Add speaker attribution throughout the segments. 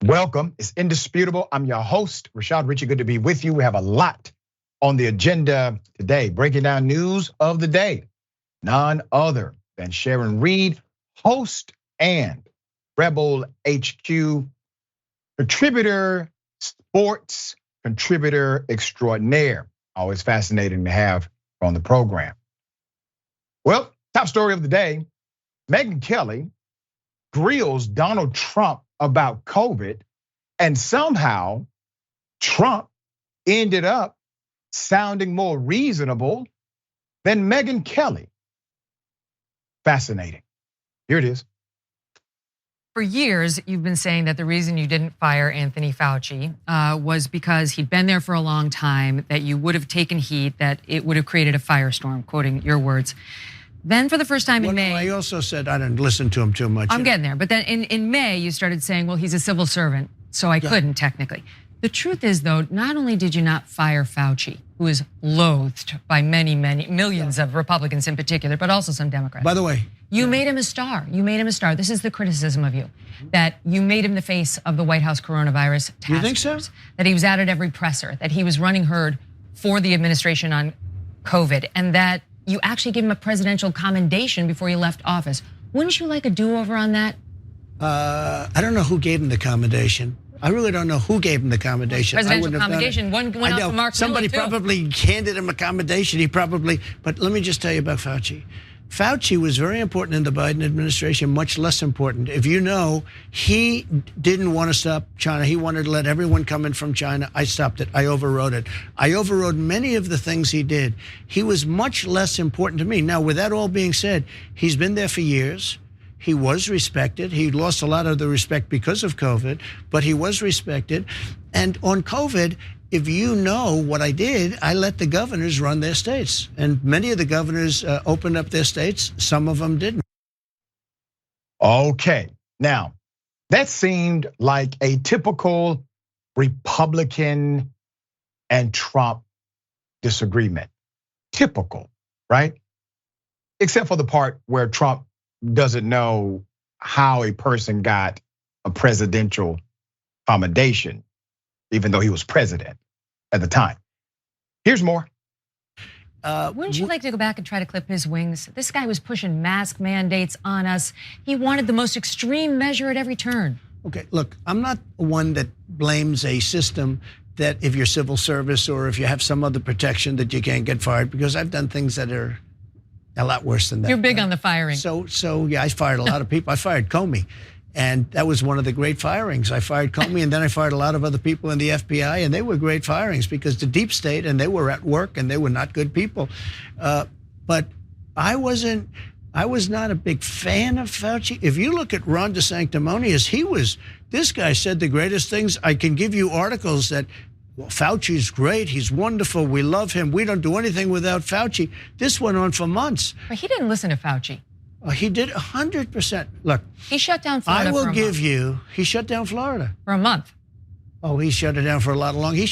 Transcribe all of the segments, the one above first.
Speaker 1: Welcome. It's indisputable. I'm your host, Rashad. Richey, good to be with you. We have a lot on the agenda today, breaking down news of the day. None other than Sharon Reed, host and Rebel HQ contributor, sports contributor extraordinaire. Always fascinating to have on the program. Well, top story of the day, Megyn Kelly grills Donald Trump about COVID, and somehow Trump ended up sounding more reasonable than Megyn Kelly. Fascinating. Here it is.
Speaker 2: For years, you've been saying that the reason you didn't fire Anthony Fauci was because he'd been there for a long time, that you would have taken heat, that it would have created a firestorm, quoting your words. Then for the first time in May.
Speaker 3: I also said I didn't listen to him too much.
Speaker 2: I'm getting there. But then in May, you started saying, well, he's a civil servant, so I couldn't technically. The truth is, though, not only did you not fire Fauci, who is loathed by many, millions of Republicans in particular, but also some Democrats.
Speaker 3: By the way.
Speaker 2: You made him a star. You made him a star. This is the criticism of you, that you made him the face of the White House coronavirus task force.
Speaker 3: You think so?
Speaker 2: That he was out at every presser, that he was running herd for the administration on COVID, and that you actually gave him a presidential commendation before he left office. Wouldn't you like a do-over on that?
Speaker 3: I don't know who gave him the commendation. I really don't know who gave him the commendation.
Speaker 2: Presidential commendation. One went out to Mark
Speaker 3: Somebody
Speaker 2: Miller, too.
Speaker 3: Probably handed him a commendation. But let me just tell you about Fauci. Fauci was very important in the Biden administration, much less important. If you know, he didn't want to stop China. He wanted to let everyone come in from China. I stopped it. I overrode it. I overrode many of the things he did. He was much less important to me. Now, with that all being said, he's been there for years. He was respected. He lost a lot of the respect because of COVID, but he was respected. And on COVID, if you know what I did, I let the governors run their states. And many of the governors opened up their states. Some of them didn't.
Speaker 1: Okay, now that seemed like a typical Republican and Trump disagreement. Typical, right? Except for the part where Trump doesn't know how a person got a presidential commendation, even though he was president at the time. Here's more.
Speaker 2: Wouldn't you like to go back and try to clip his wings? This guy was pushing mask mandates on us. He wanted the most extreme measure at every turn.
Speaker 3: Okay, look, I'm not one that blames a system that if you're civil service or if you have some other protection that you can't get fired, because I've done things that are a lot worse than that.
Speaker 2: You're big on the firing.
Speaker 3: So yeah, I fired a lot of people. I fired Comey. And that was one of the great firings. I fired Comey, and then I fired a lot of other people in the FBI, and they were great firings because the deep state, and they were at work, and they were not good people. But I was not a big fan of Fauci. If you look at Ron DeSanctimonious, this guy said the greatest things. I can give you articles that, well, Fauci's great, he's wonderful, we love him, we don't do anything without Fauci. This went on for months.
Speaker 2: But he didn't listen to Fauci.
Speaker 3: He did 100%. Look,
Speaker 2: he shut down Florida.
Speaker 3: I will give you. He shut down Florida
Speaker 2: for a month.
Speaker 3: Oh, he shut it down for a lot longer.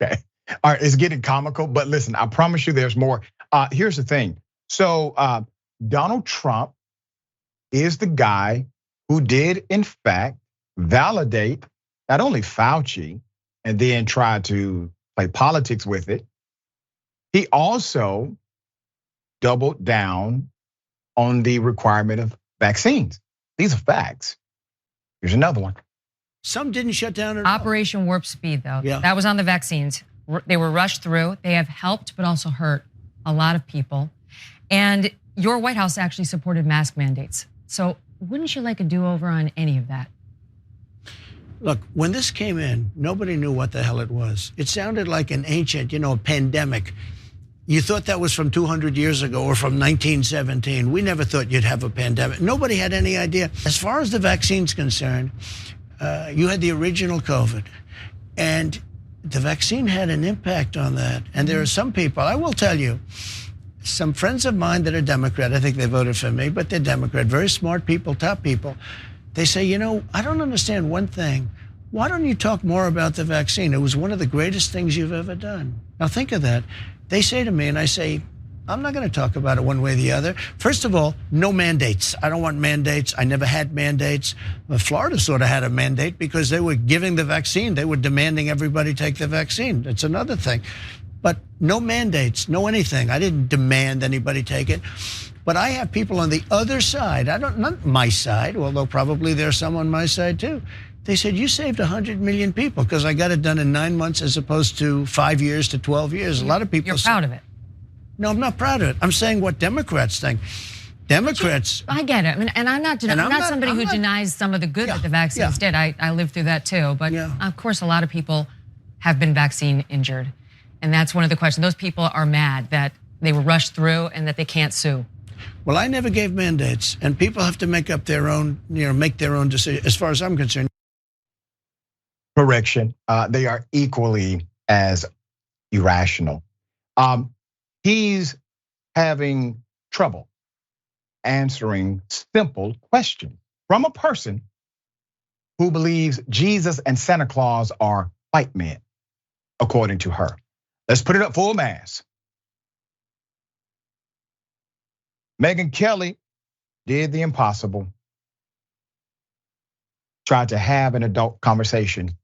Speaker 1: Okay, all right. It's getting comical, but listen, I promise you, there's more. Here's the thing. So Donald Trump is the guy who did, in fact, validate not only Fauci and then try to play politics with it. He also doubled down on the requirement of vaccines. These are facts. Here's another one.
Speaker 3: Some didn't shut down at all.
Speaker 2: Operation Warp Speed, though.
Speaker 3: Yeah.
Speaker 2: That was on the vaccines. They were rushed through. They have helped, but also hurt a lot of people. And your White House actually supported mask mandates. So wouldn't you like a do-over on any of that?
Speaker 3: Look, when this came in, nobody knew what the hell it was. It sounded like an ancient, pandemic. You thought that was from 200 years ago or from 1917. We never thought you'd have a pandemic. Nobody had any idea. As far as the vaccine's concerned, you had the original COVID, and the vaccine had an impact on that. And there are some people, I will tell you, some friends of mine that are Democrat, I think they voted for me, but they're Democrat, very smart people, top people. They say, I don't understand one thing. Why don't you talk more about the vaccine? It was one of the greatest things you've ever done. Now think of that. They say to me, and I say, I'm not going to talk about it one way or the other. First of all, no mandates. I don't want mandates. I never had mandates. Florida sort of had a mandate because they were giving the vaccine. They were demanding everybody take the vaccine. It's another thing. But no mandates, no anything. I didn't demand anybody take it. But I have people on the other side. Not my side, although probably there's some on my side too. They said, you saved 100 million people because I got it done in 9 months as opposed to 5 years to 12 years. A lot of people.
Speaker 2: You're proud of it.
Speaker 3: No, I'm not proud of it. I'm saying what Democrats think. Democrats.
Speaker 2: I get it. I mean, and I'm not somebody who denies some of the good that the vaccines did. I lived through that too. But of course, a lot of people have been vaccine injured. And that's one of the questions. Those people are mad that they were rushed through and that they can't sue.
Speaker 3: Well, I never gave mandates, and people have to make up their own, make their own decision. As far as I'm concerned.
Speaker 1: Correction. They are equally as irrational. He's having trouble answering simple questions from a person who believes Jesus and Santa Claus are white men, according to her. Let's put it up full mass. Megyn Kelly did the impossible, tried to have an adult conversation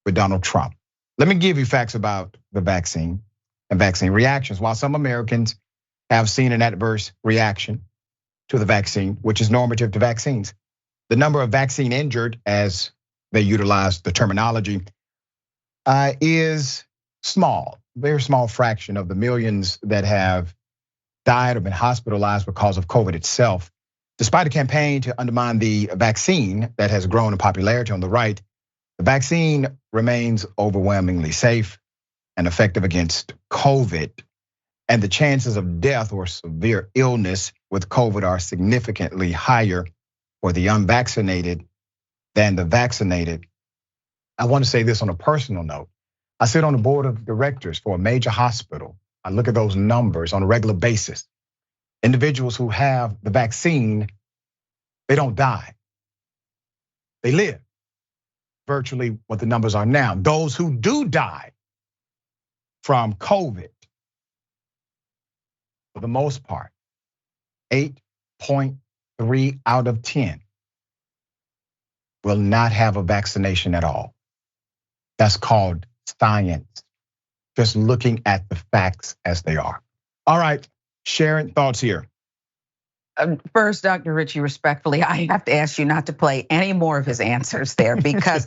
Speaker 1: with Donald Trump. Let me give you facts about the vaccine and vaccine reactions. While some Americans have seen an adverse reaction to the vaccine, which is normative to vaccines, the number of vaccine injured, as they utilize the terminology, is small, very small fraction of the millions that have died or been hospitalized because of COVID itself. Despite a campaign to undermine the vaccine that has grown in popularity on the right, the vaccine remains overwhelmingly safe and effective against COVID. And the chances of death or severe illness with COVID are significantly higher for the unvaccinated than the vaccinated. I want to say this on a personal note. I sit on the board of directors for a major hospital. I look at those numbers on a regular basis. Individuals who have the vaccine, they don't die. They live. Virtually what the numbers are now. Those who do die from COVID, for the most part, 8.3 out of 10 will not have a vaccination at all. That's called science. Just looking at the facts as they are. All right, Sharon, thoughts here.
Speaker 4: First, Dr. Richey, respectfully, I have to ask you not to play any more of his answers there because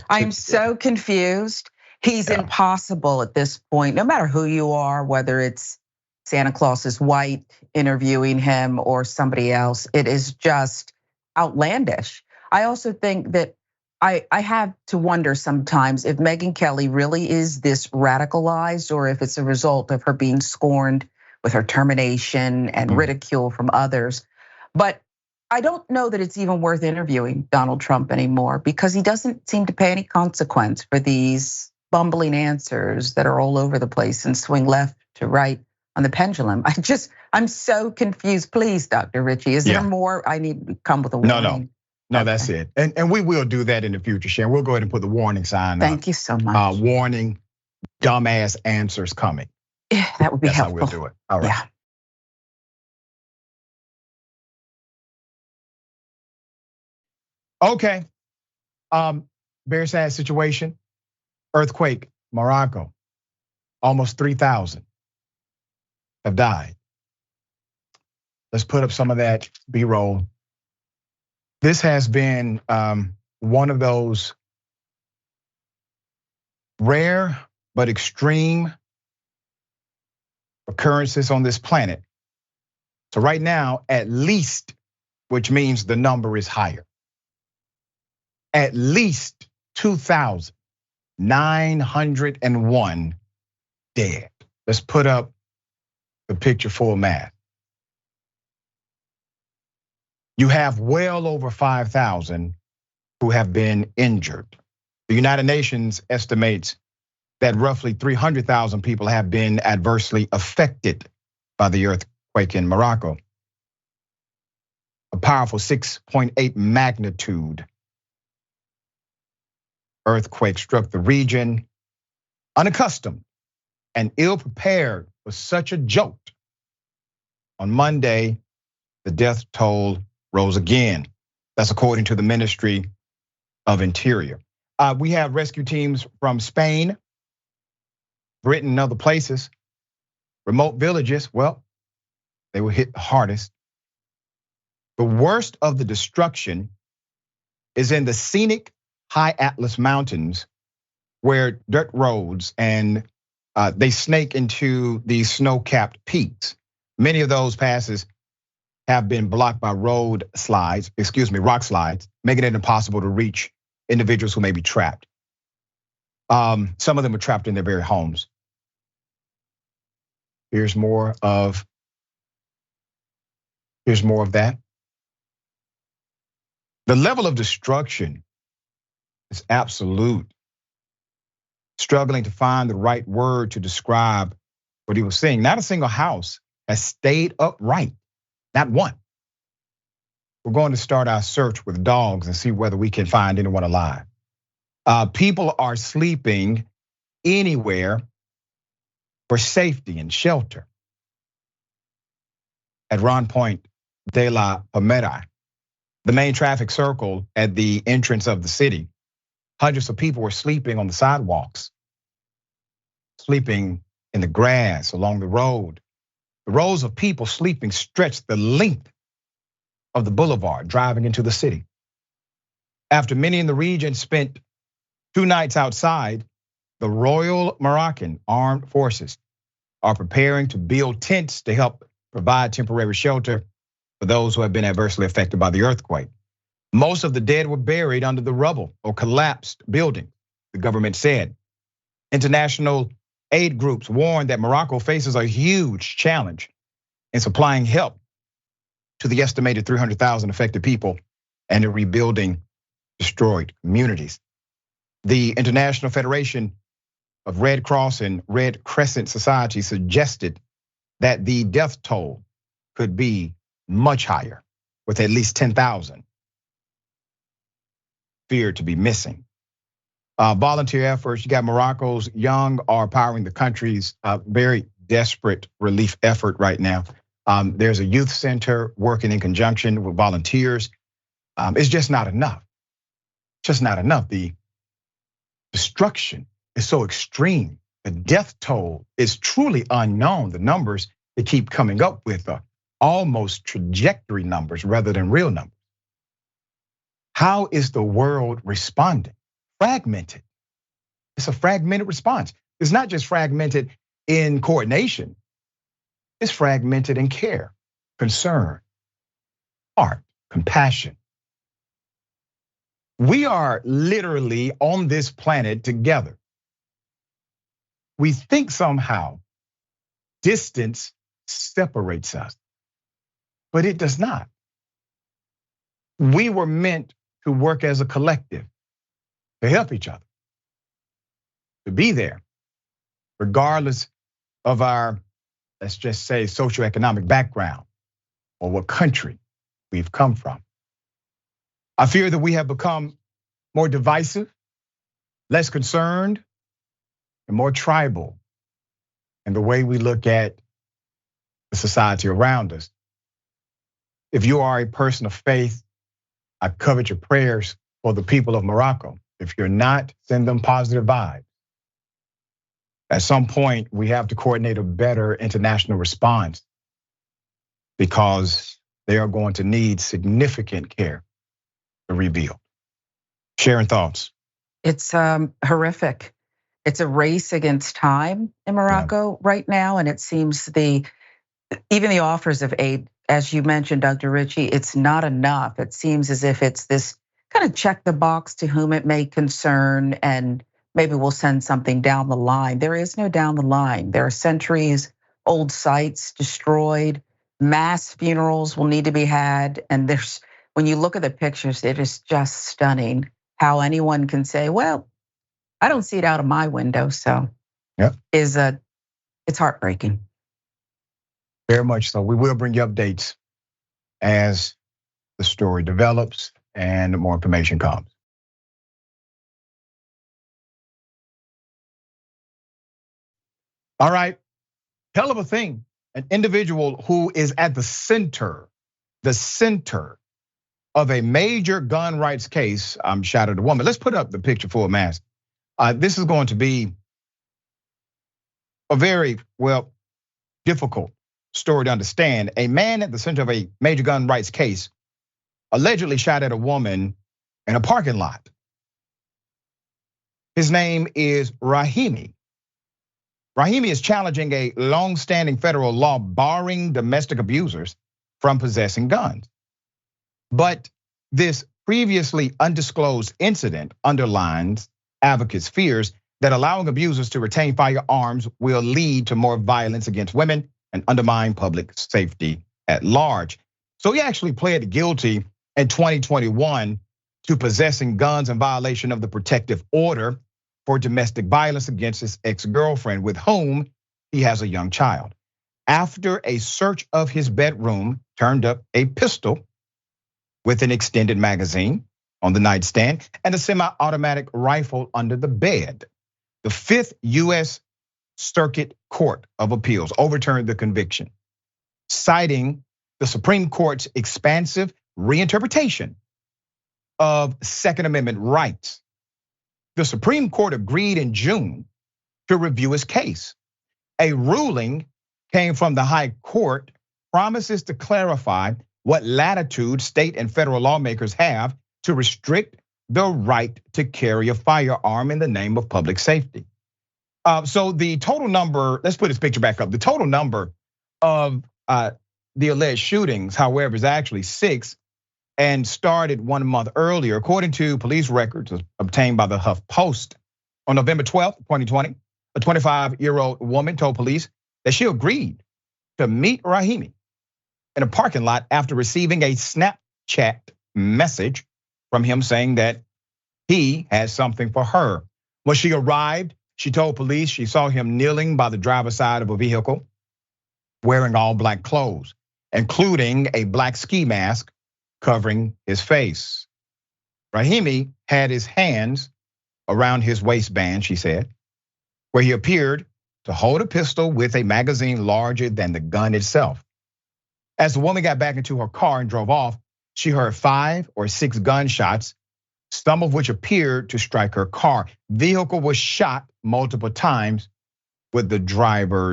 Speaker 4: I'm so confused. He's impossible at this point, no matter who you are, whether it's Santa Claus is white interviewing him or somebody else. It is just outlandish. I also think that I have to wonder sometimes if Megyn Kelly really is this radicalized or if it's a result of her being scorned with her termination and ridicule from others. But I don't know that it's even worth interviewing Donald Trump anymore because he doesn't seem to pay any consequence for these bumbling answers that are all over the place and swing left to right on the pendulum. I'm so confused. Please, Dr. Richey, is there more? I need to come with a warning.
Speaker 1: No, that's it. And we will do that in the future, Sharon. We'll go ahead and put the warning sign up.
Speaker 4: Thank you so much.
Speaker 1: Warning, dumbass answers coming.
Speaker 4: Yeah, that would be helpful.
Speaker 1: That's how we'll do it. All right. Yeah. Okay. Very sad situation. Earthquake, Morocco. Almost 3,000 have died. Let's put up some of that B-roll. This has been one of those rare but extreme occurrences on this planet. So right now, at least, which means the number is higher, at least 2,901 dead. Let's put up the picture full math. You have well over 5,000 who have been injured. The United Nations estimates that roughly 300,000 people have been adversely affected by the earthquake in Morocco. A powerful 6.8 magnitude earthquake struck the region, unaccustomed and ill-prepared for such a jolt. On Monday, the death toll rose again. That's according to the Ministry of Interior. We have rescue teams from Spain, Britain, and other places. Remote villages, well, they were hit the hardest. The worst of the destruction is in the scenic High Atlas Mountains, where dirt roads and they snake into these snow-capped peaks. Many of those passes have been blocked by rock slides, making it impossible to reach individuals who may be trapped. Some of them are trapped in their very homes. Here's more of that. The level of destruction is absolute. Struggling to find the right word to describe what he was saying. Not a single house has stayed upright, not one. We're going to start our search with dogs and see whether we can find anyone alive. People are sleeping anywhere for safety and shelter. At Ron Point de la Palmera, the main traffic circle at the entrance of the city, hundreds of people were sleeping on the sidewalks, sleeping in the grass along the road. The rows of people sleeping stretched the length of the boulevard driving into the city. After many in the region spent 2 nights outside, the Royal Moroccan Armed Forces are preparing to build tents to help provide temporary shelter for those who have been adversely affected by the earthquake. Most of the dead were buried under the rubble or collapsed buildings, the government said. International aid groups warned that Morocco faces a huge challenge in supplying help to the estimated 300,000 affected people and in rebuilding destroyed communities. The International Federation of Red Cross and Red Crescent Society suggested that the death toll could be much higher, with at least 10,000 feared to be missing. Volunteer efforts, you got Morocco's young are powering the country's very desperate relief effort right now. There's a youth center working in conjunction with volunteers. It's just not enough. Just not enough. The destruction is so extreme. The death toll is truly unknown. The numbers they keep coming up with are almost trajectory numbers rather than real numbers. How is the world responding? Fragmented. It's a fragmented response. It's not just fragmented in coordination. It's fragmented in care, concern, heart, compassion. We are literally on this planet together. We think somehow distance separates us, but it does not. We were meant to work as a collective, to help each other, to be there, regardless of our, let's just say, socioeconomic background or what country we've come from. I fear that we have become more divisive, less concerned, and more tribal in the way we look at the society around us. If you are a person of faith, I covet your prayers for the people of Morocco. If you're not, send them positive vibes. At some point, we have to coordinate a better international response because they are going to need significant care to rebuild. Sharon, thoughts?
Speaker 4: It's horrific. It's a race against time in Morocco right now, and it seems even the offers of aid, as you mentioned, Dr. Richey, it's not enough. It seems as if it's this kind of check the box to whom it may concern, and maybe we'll send something down the line. There is no down the line. There are centuries old sites destroyed. Mass funerals will need to be had, and when you look at the pictures, it is just stunning how anyone can say, well, I don't see it out of my window, so it's heartbreaking.
Speaker 1: Very much so. We will bring you updates as the story develops and more information comes. All right, hell of a thing. An individual who is at the center of a major gun rights case shot at a woman. Let's put up the picture full mask. This is going to be a very, difficult story to understand. A man at the center of a major gun rights case allegedly shot at a woman in a parking lot. His name is Rahimi. Rahimi is challenging a long-standing federal law barring domestic abusers from possessing guns. But this previously undisclosed incident underlines advocates' fears that allowing abusers to retain firearms will lead to more violence against women and undermine public safety at large. So he actually pled guilty in 2021 to possessing guns in violation of the protective order for domestic violence against his ex-girlfriend, with whom he has a young child. After a search of his bedroom turned up a pistol with an extended magazine on the nightstand and a semi-automatic rifle under the bed. The 5th US Circuit Court of Appeals overturned the conviction, citing the Supreme Court's expansive reinterpretation of Second Amendment rights. The Supreme Court agreed in June to review his case. A ruling came from the High Court, promises to clarify what latitude state and federal lawmakers have to restrict the right to carry a firearm in the name of public safety. So the total number, let's put this picture back up. The total number of the alleged shootings, however, is actually 6 and started 1 month earlier, according to police records obtained by the Huff Post. On November 12th, 2020, a 25-year-old woman told police that she agreed to meet Rahimi in a parking lot after receiving a Snapchat message from him saying that he had something for her. When she arrived, she told police she saw him kneeling by the driver's side of a vehicle, wearing all black clothes, including a black ski mask covering his face. Rahimi had his hands around his waistband, she said, where he appeared to hold a pistol with a magazine larger than the gun itself. As the woman got back into her car and drove off, she heard 5 or 6 gunshots, some of which appeared to strike her car. Vehicle was shot multiple times with the driver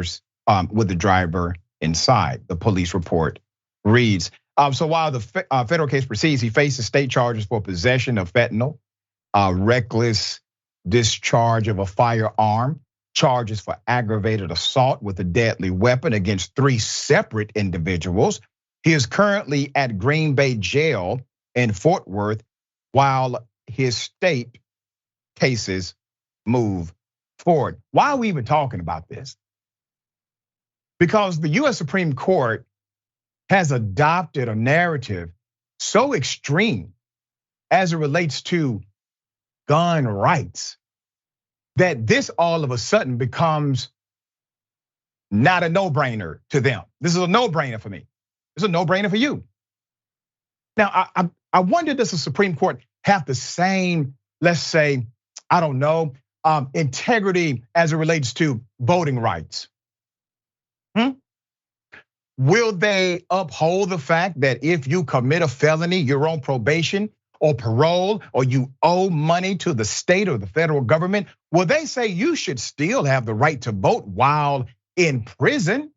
Speaker 1: inside, the police report reads. So while the federal case proceeds, he faces state charges for possession of fentanyl, reckless discharge of a firearm, charges for aggravated assault with a deadly weapon against 3 separate individuals. He is currently at Green Bay Jail in Fort Worth while his state cases move forward. Why are we even talking about this? Because the US Supreme Court has adopted a narrative so extreme as it relates to gun rights that this all of a sudden becomes not a no-brainer to them. This is a no-brainer for me. It's a no-brainer for you. Now, I wonder, does the Supreme Court have the same, let's say, I don't know, integrity as it relates to voting rights? Will they uphold the fact that if you commit a felony, you're on probation or parole, or you owe money to the state or the federal government? Will they say you should still have the right to vote while in prison,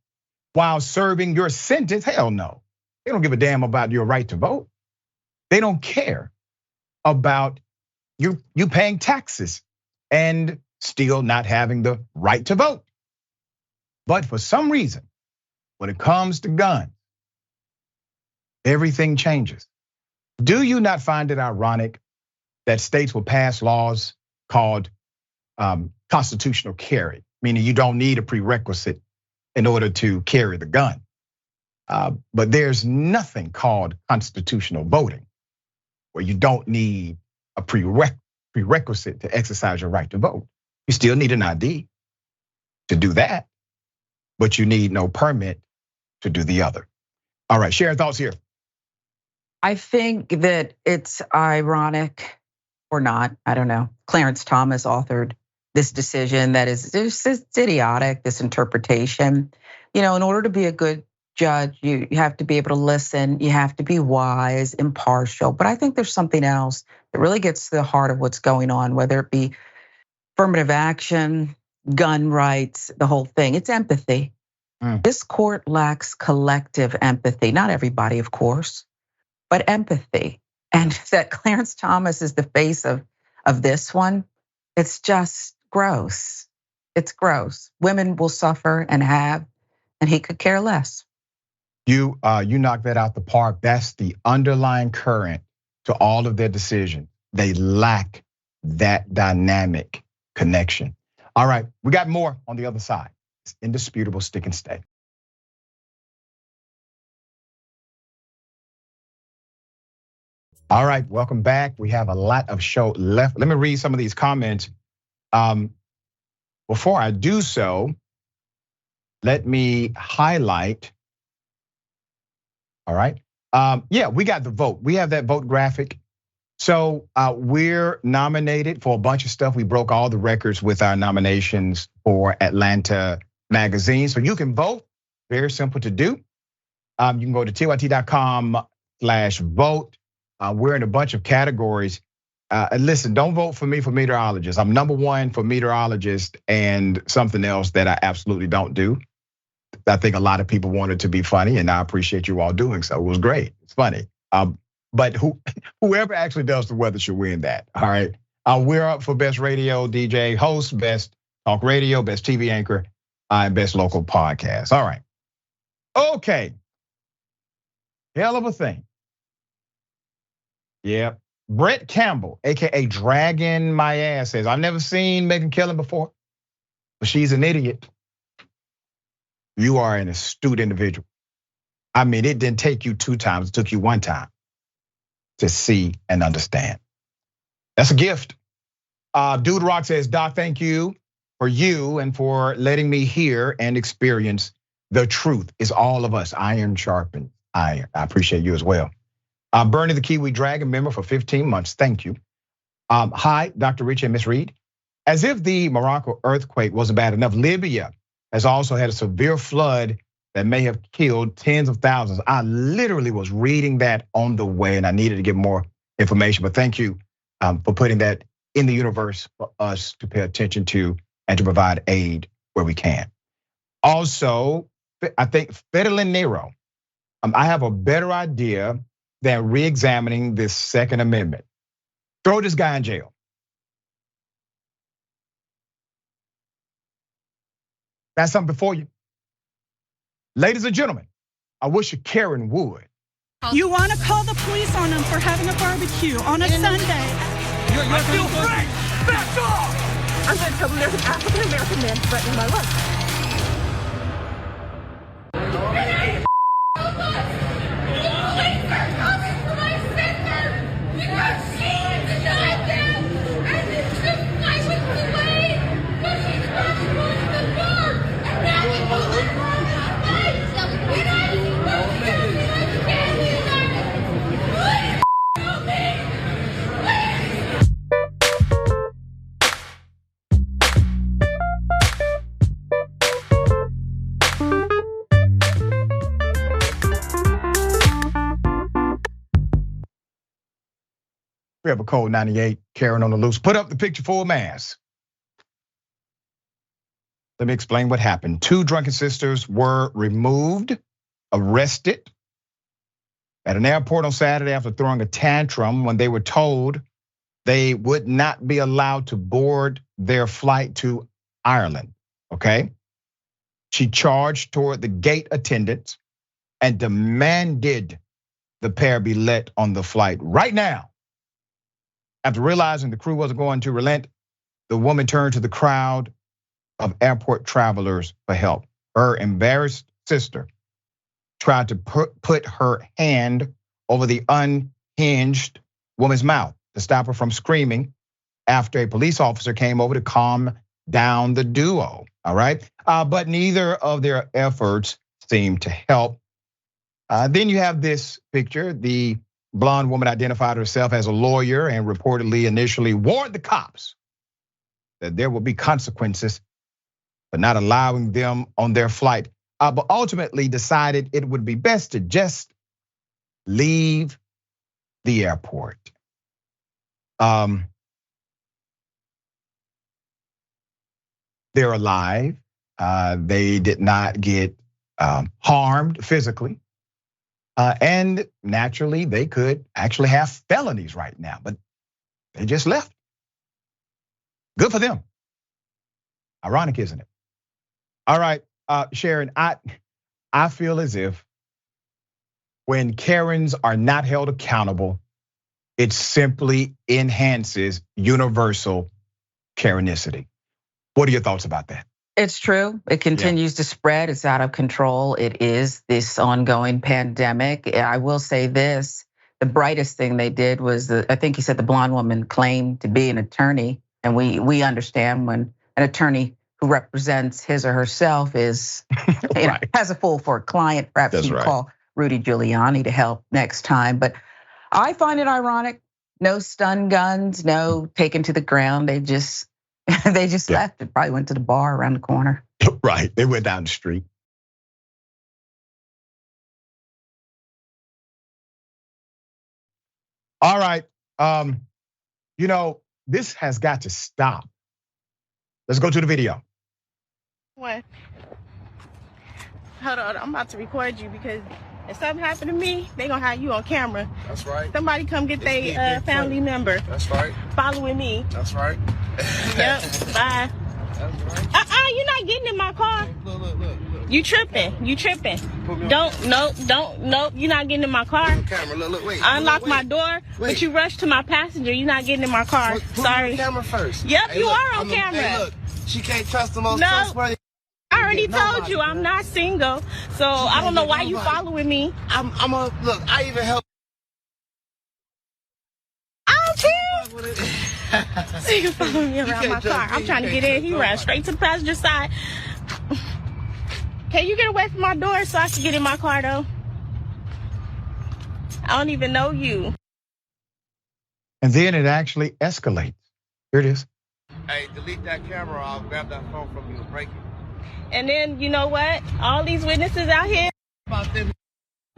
Speaker 1: while serving your sentence? Hell no. They don't give a damn about your right to vote. They don't care about you paying taxes and still not having the right to vote. But for some reason, when it comes to guns, everything changes. Do you not find it ironic that states will pass laws called constitutional carry, meaning you don't need a prerequisite in order to carry the gun? But there's nothing called constitutional voting, where you don't need a prerequisite to exercise your right to vote. You still need an ID to do that, but you need no permit to do the other. All right, Sharon, thoughts here.
Speaker 4: I think that it's ironic or not, I don't know. Clarence Thomas authored this decision that is just it's idiotic, this interpretation. In order to be a good judge, you have to be able to listen, you have to be wise, impartial. But I think there's something else that really gets to the heart of what's going on, whether it be affirmative action, gun rights, the whole thing. It's empathy. This court lacks collective empathy. Not everybody, of course, but empathy. And that Clarence Thomas is the face of this one, it's just gross. It's gross. Women will suffer and have, and he could care less.
Speaker 1: You knocked that out the park. That's the underlying current to all of their decisions. They lack that dynamic connection. All right, we got more on the other side. It's indisputable, stick and stay. All right, welcome back. We have a lot of show left. Let me read some of these comments. Before I do so, let me highlight. All right, yeah, we got the vote. We have that vote graphic. So we're nominated for a bunch of stuff. We broke all the records with our nominations for Atlanta Magazine. So you can vote, very simple to do. You can go to tyt.com/vote. We're in a bunch of categories. Listen, don't vote for me for meteorologist. I'm number one for meteorologist and something else that I absolutely don't do. I think a lot of people wanted to be funny, and I appreciate you all doing so. It was great. It's funny. But whoever actually does the weather should win that. All right. We're up for best radio DJ host, best talk radio, best TV anchor, and best local podcast. All right. Okay. Hell of a thing. Yeah. Brett Campbell, AKA Dragging My Ass, says, I've never seen Megyn Kelly before, but she's an idiot. You are an astute individual. I mean, it didn't take you 2 times, it took you 1 time to see and understand. That's a gift. Dude Rock says, Doc, thank you for you and for letting me hear and experience the truth. Is all of us. Iron sharpens iron. I appreciate you as well. Bernie the Kiwi Dragon member for 15 months. Thank you. Hi, Dr. Richey and Miss Reed. As if the Morocco earthquake wasn't bad enough, Libya has also had a severe flood that may have killed tens of thousands. I literally was reading that on the way and I needed to get more information, but thank you for putting that in the universe for us to pay attention to and to provide aid where we can. Also, I think Ferdinand Nero, I have a better idea than re-examining this Second Amendment. Throw this guy in jail. That's something before you. Ladies and gentlemen, I wish a Karen would.
Speaker 5: You want to call the police on them for having a barbecue on a Sunday.
Speaker 6: I feel free! Back off!
Speaker 7: I'm going to tell them there's an African-American man threatening my life.
Speaker 1: We have a code 98, Karen on the loose. Put up the picture full mass. Let me explain what happened. 2 drunken sisters were removed, arrested at an airport on Saturday after throwing a tantrum when they were told they would not be allowed to board their flight to Ireland, okay? She charged toward the gate attendants and demanded the pair be let on the flight right now. After realizing the crew wasn't going to relent, the woman turned to the crowd of airport travelers for help. Her embarrassed sister tried to put her hand over the unhinged woman's mouth to stop her from screaming after a police officer came over to calm down the duo, all right? But neither of their efforts seemed to help. Then you have this picture. The blonde woman identified herself as a lawyer and reportedly initially warned the cops that there will be consequences for not allowing them on their flight, but ultimately decided it would be best to just leave the airport. They're alive. They did not get harmed physically. And naturally, they could actually have felonies right now, but they just left. Good for them. Ironic, isn't it? All right, Sharon, I feel as if when Karens are not held accountable, it simply enhances universal Karenicity. What are your thoughts about that?
Speaker 4: It's true. It continues to spread. It's out of control. It is this ongoing pandemic. I will say this, the brightest thing they did was, I think he said the blonde woman claimed to be an attorney. And we understand when an attorney who represents his or herself is,
Speaker 1: Right.
Speaker 4: has a fool for a client. Perhaps
Speaker 1: That's
Speaker 4: you
Speaker 1: right.
Speaker 4: call Rudy Giuliani to help next time. But I find it ironic. No stun guns, no taken to the ground. They just left. It probably went to the bar around the corner.
Speaker 1: Right, they went down the street. All right, this has got to stop. Let's go to the video.
Speaker 8: What? Hold on, I'm about to record you because if something happened to me, they gonna have you on camera.
Speaker 9: That's right.
Speaker 8: Somebody come get their family member.
Speaker 9: That's right.
Speaker 8: Following me.
Speaker 9: That's right.
Speaker 8: Yep. Bye.
Speaker 9: That's right.
Speaker 8: You're not getting in my car.
Speaker 9: Look.
Speaker 8: You tripping. You tripping. Nope. You're not getting in my car.
Speaker 9: Camera. Look, wait.
Speaker 8: I unlocked
Speaker 9: wait.
Speaker 8: my door, but you rushed to my passenger. You're not getting in my car.
Speaker 9: Put
Speaker 8: Sorry.
Speaker 9: me on camera first.
Speaker 8: Yep,
Speaker 9: Hey,
Speaker 8: you
Speaker 9: look,
Speaker 8: are on camera.
Speaker 9: Hey, look, she can't trust the most
Speaker 8: No.
Speaker 9: trustworthy.
Speaker 8: I already
Speaker 9: Nobody,
Speaker 8: told you I'm
Speaker 9: man.
Speaker 8: not single, so I don't know why you
Speaker 9: nobody.
Speaker 8: following me.
Speaker 9: Look, I even help.
Speaker 8: I don't care. So you following me around my car. I'm trying to get in. He ran straight to the passenger side. Can you get away from my door so I can get in my car though? I don't even know you.
Speaker 1: And then it actually escalates. Here it is.
Speaker 9: Hey, delete that camera. I'll grab that phone from you and break it.
Speaker 8: And then you know what? All these witnesses out here.
Speaker 9: About them.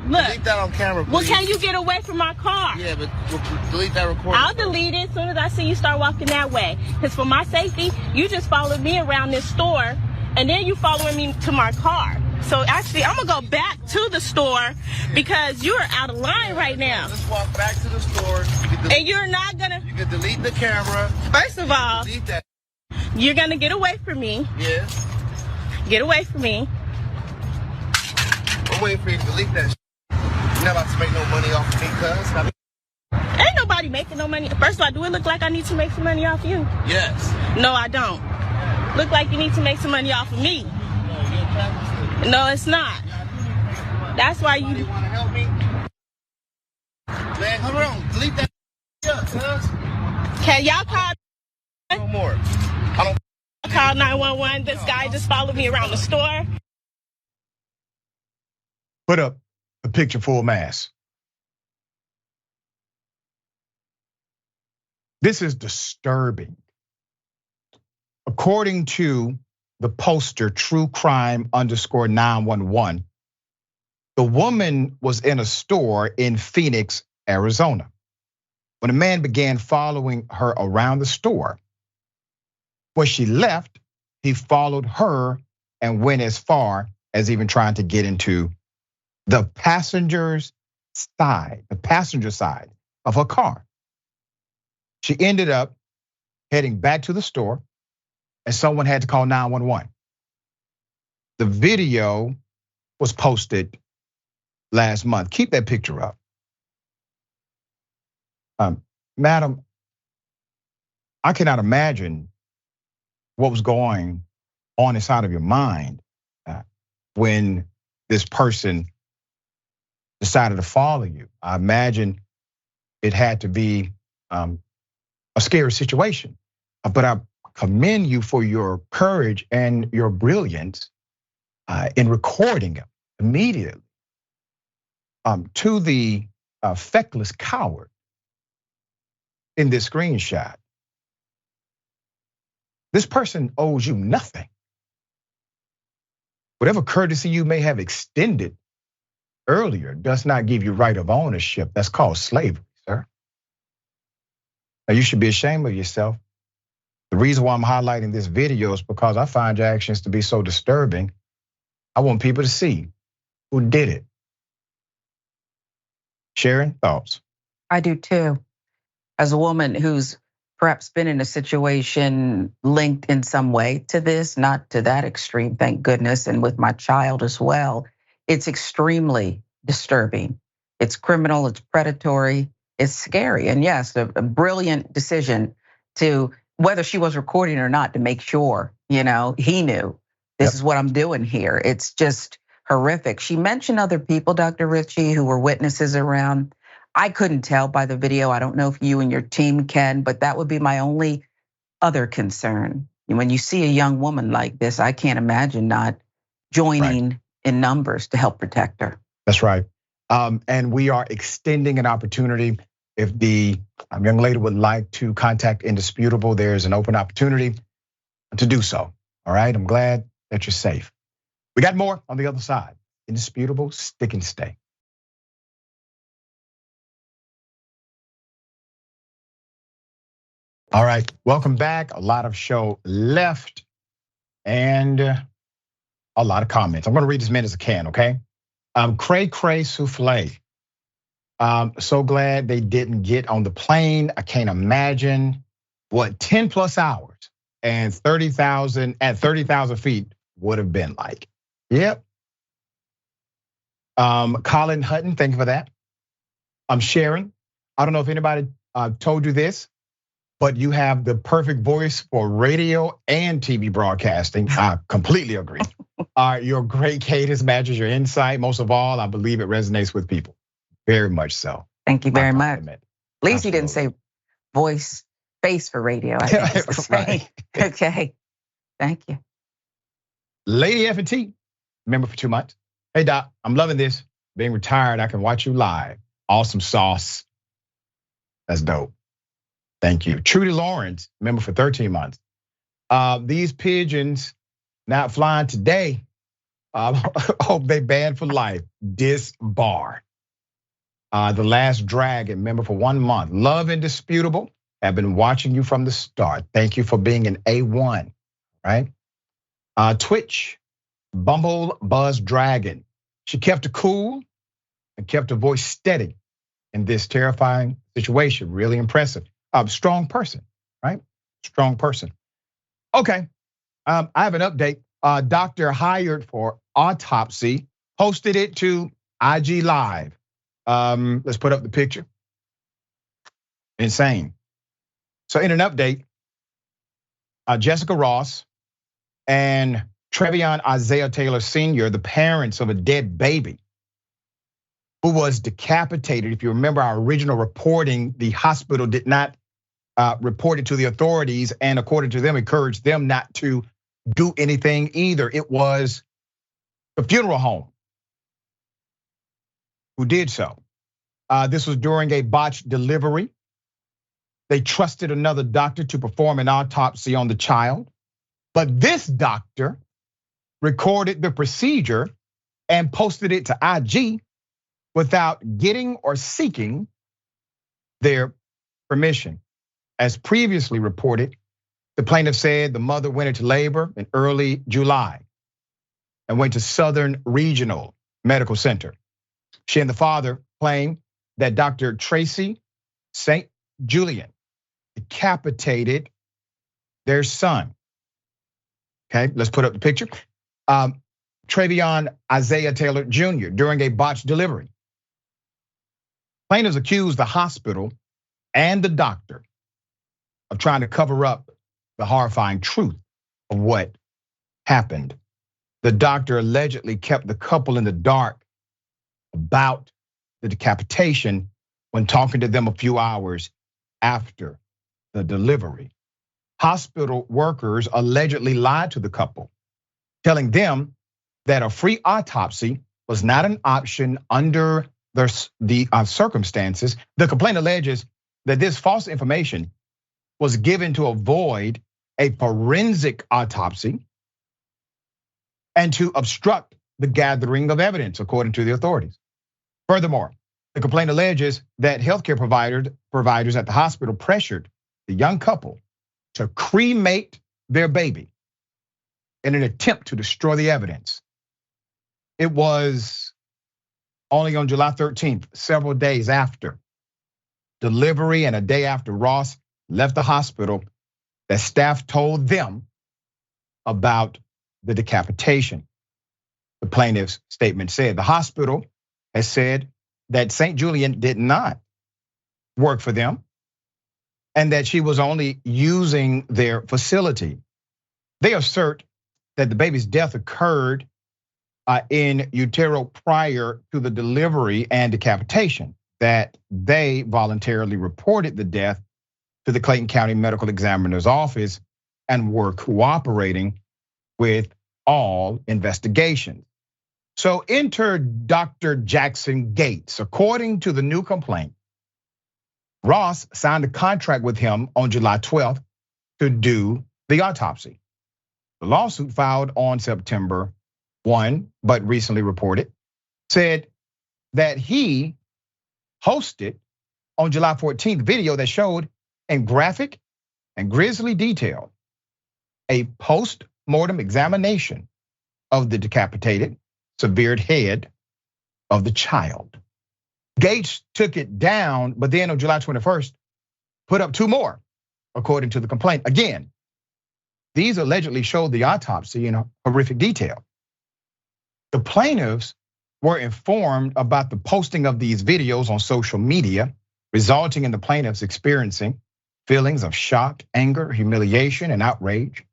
Speaker 8: Look.
Speaker 9: Delete that on camera, please.
Speaker 8: Well, can you get away from my car?
Speaker 9: Yeah, but delete that recording.
Speaker 8: I'll delete it as soon as I see you start walking that way. Because for my safety, you just followed me around this store, and then you following me to my car. So actually, I'm gonna go back to the store because you're out of line right now.
Speaker 9: Let's walk back to the store.
Speaker 8: And you're not gonna.
Speaker 9: You can delete the camera.
Speaker 8: First of all,
Speaker 9: Delete that.
Speaker 8: you're gonna get away from me.
Speaker 9: Yes.
Speaker 8: Get away from me.
Speaker 9: I'm waiting for you to delete that. You're not about to make no money off of me, cuz.
Speaker 8: Ain't nobody making no money. First of all, do it look like I need to make some money off you?
Speaker 9: Yes.
Speaker 8: No, I don't. Look like you need to make some money off of me. No, it's not. That's why you.
Speaker 9: Want to help me? Man, hold on. Delete that. Yeah, cuz.
Speaker 8: Can y'all call?
Speaker 9: No more. I don't.
Speaker 8: Call 911. This guy just followed me around the store.
Speaker 1: Put up a picture full mass. This is disturbing. According to the poster truecrime_911, the woman was in a store in Phoenix, Arizona, when a man began following her around the store. When she left, he followed her and went as far as even trying to get into the passenger side of her car. She ended up heading back to the store, and someone had to call 911. The video was posted last month. Keep that picture up. Madam, I cannot imagine what was going on inside of your mind when this person decided to follow you. I imagine it had to be a scary situation, but I commend you for your courage and your brilliance in recording him immediately. To the feckless coward in this screenshot, This person owes you nothing. Whatever courtesy you may have extended earlier does not give you right of ownership. That's called slavery, sir. Now you should be ashamed of yourself. The reason why I'm highlighting this video is because I find your actions to be so disturbing. I want people to see who did it. Sharon, thoughts?
Speaker 4: I do too. As a woman who's perhaps been in a situation linked in some way to this, not to that extreme, thank goodness, and with my child as well, it's extremely disturbing. It's criminal, it's predatory, it's scary. And yes, a brilliant decision to, whether she was recording or not, to make sure, he knew this is what I'm doing here. It's just horrific. She mentioned other people, Dr. Richey, who were witnesses around. I couldn't tell by the video. I don't know if you and your team can, but that would be my only other concern. When you see a young woman like this, I can't imagine not joining in numbers to help protect her.
Speaker 1: That's right. And we are extending an opportunity. If the young lady would like to contact Indisputable, there's an open opportunity to do so. All right, I'm glad that you're safe. We got more on the other side. Indisputable, stick and stay. All right, welcome back. A lot of show left and a lot of comments. I'm gonna read as many as I can, okay? Cray Cray Souffle. So glad they didn't get on the plane. I can't imagine what 10 plus hours and 30,000 at 30,000 feet would have been like. Yep. Colin Hutton, thank you for that. Sharon, I don't know if anybody told you this, but you have the perfect voice for radio and TV broadcasting. I completely agree. Your great cadence matches your insight. Most of all, I believe it resonates with people. Very much so.
Speaker 4: Thank you very much. At least you didn't say voice, face for radio. I think it's right. Okay, thank you.
Speaker 1: Lady F&T, member for 2 months. Hey Doc, I'm loving this. Being retired, I can watch you live. Awesome sauce. That's dope. Thank you. Trudy Lawrence, member for 13 months. These pigeons not flying today. Hope they banned for life. Disbar. The Last Dragon, member for 1 month. Love Indisputable. Have been watching you from the start. Thank you for being an A1, right? Twitch, Bumble Buzz Dragon. She kept it cool and kept her voice steady in this terrifying situation. Really impressive. Strong person, right? Strong person. Okay, I have an update. Doctor hired for Autopsy posted it to IG Live. Let's put up the picture. Insane. So in an update, Jessica Ross and Trevion Isaiah Taylor Sr., the parents of a dead baby who was decapitated. If you remember our original reporting, the hospital did not report it to the authorities, and according to them, encouraged them not to do anything either. It was the funeral home who did so. This was during a botched delivery. They trusted another doctor to perform an autopsy on the child, but this doctor recorded the procedure and posted it to IG without getting or seeking their permission. As previously reported, the plaintiff said the mother went into labor in early July and went to Southern Regional Medical Center. She and the father claimed that Dr. Tracy St. Julian decapitated their son. Okay, let's put up the picture. Trevion Isaiah Taylor Jr. during a botched delivery. Plaintiffs accused the hospital and the doctor of trying to cover up the horrifying truth of what happened. The doctor allegedly kept the couple in the dark about the decapitation when talking to them a few hours after the delivery. Hospital workers allegedly lied to the couple, telling them that a free autopsy was not an option under the circumstances. The complaint alleges that this false information was given to avoid a forensic autopsy and to obstruct the gathering of evidence, according to the authorities. Furthermore, the complaint alleges that healthcare providers at the hospital pressured the young couple to cremate their baby in an attempt to destroy the evidence. It was only on July 13th, several days after delivery and a day after Ross left the hospital, that staff told them about the decapitation. The plaintiff's statement said the hospital has said that St. Julian did not work for them and that she was only using their facility. They assert that the baby's death occurred in utero prior to the delivery and decapitation, that they voluntarily reported the death to the Clayton County Medical Examiner's office and were cooperating with all investigations. So enter Dr. Jackson Gates. According to the new complaint, Ross signed a contract with him on July 12th to do the autopsy. The lawsuit filed on September 1, but recently reported, said that he hosted on July 14th video that showed in graphic and grisly detail a post-mortem examination of the decapitated, severed head of the child. Gates took it down, but then on July 21st, put up 2 more, according to the complaint. Again, these allegedly showed the autopsy in horrific detail. The plaintiffs were informed about the posting of these videos on social media, resulting in the plaintiffs experiencing feelings of shock, anger, humiliation, and outrage.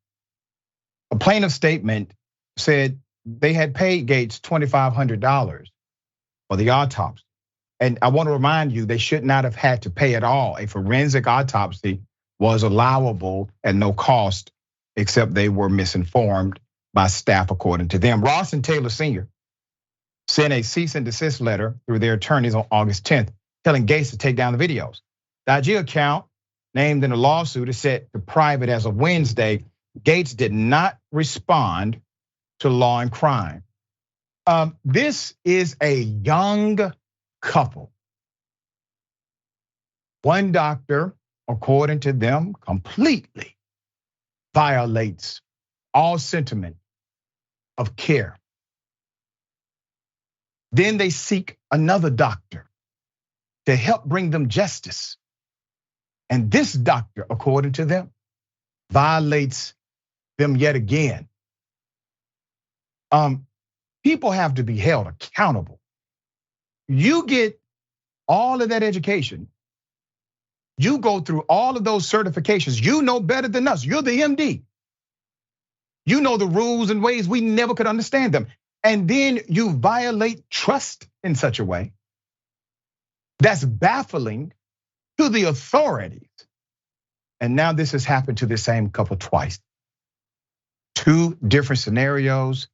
Speaker 1: A plaintiff statement said they had paid Gates $2,500 for the autopsy. And I want to remind you, they should not have had to pay at all. A forensic autopsy was allowable at no cost, except they were misinformed by staff, according to them. Ross and Taylor Sr. sent a cease and desist letter through their attorneys on August 10th, telling Gates to take down the videos. The IG account named in the lawsuit is set to private as of Wednesday. Gates did not respond to Law and Crime. This is a young couple. One doctor, according to them, completely violates all sentiment of care. Then they seek another doctor to help bring them justice. And this doctor, according to them, violates them yet again. People have to be held accountable. You get all of that education. You go through all of those certifications. You know better than us. You're the MD. You know the rules and ways we never could understand them. And then you violate trust in such a way that's baffling to the authorities. And now this has happened to the same couple twice. 2 different scenarios,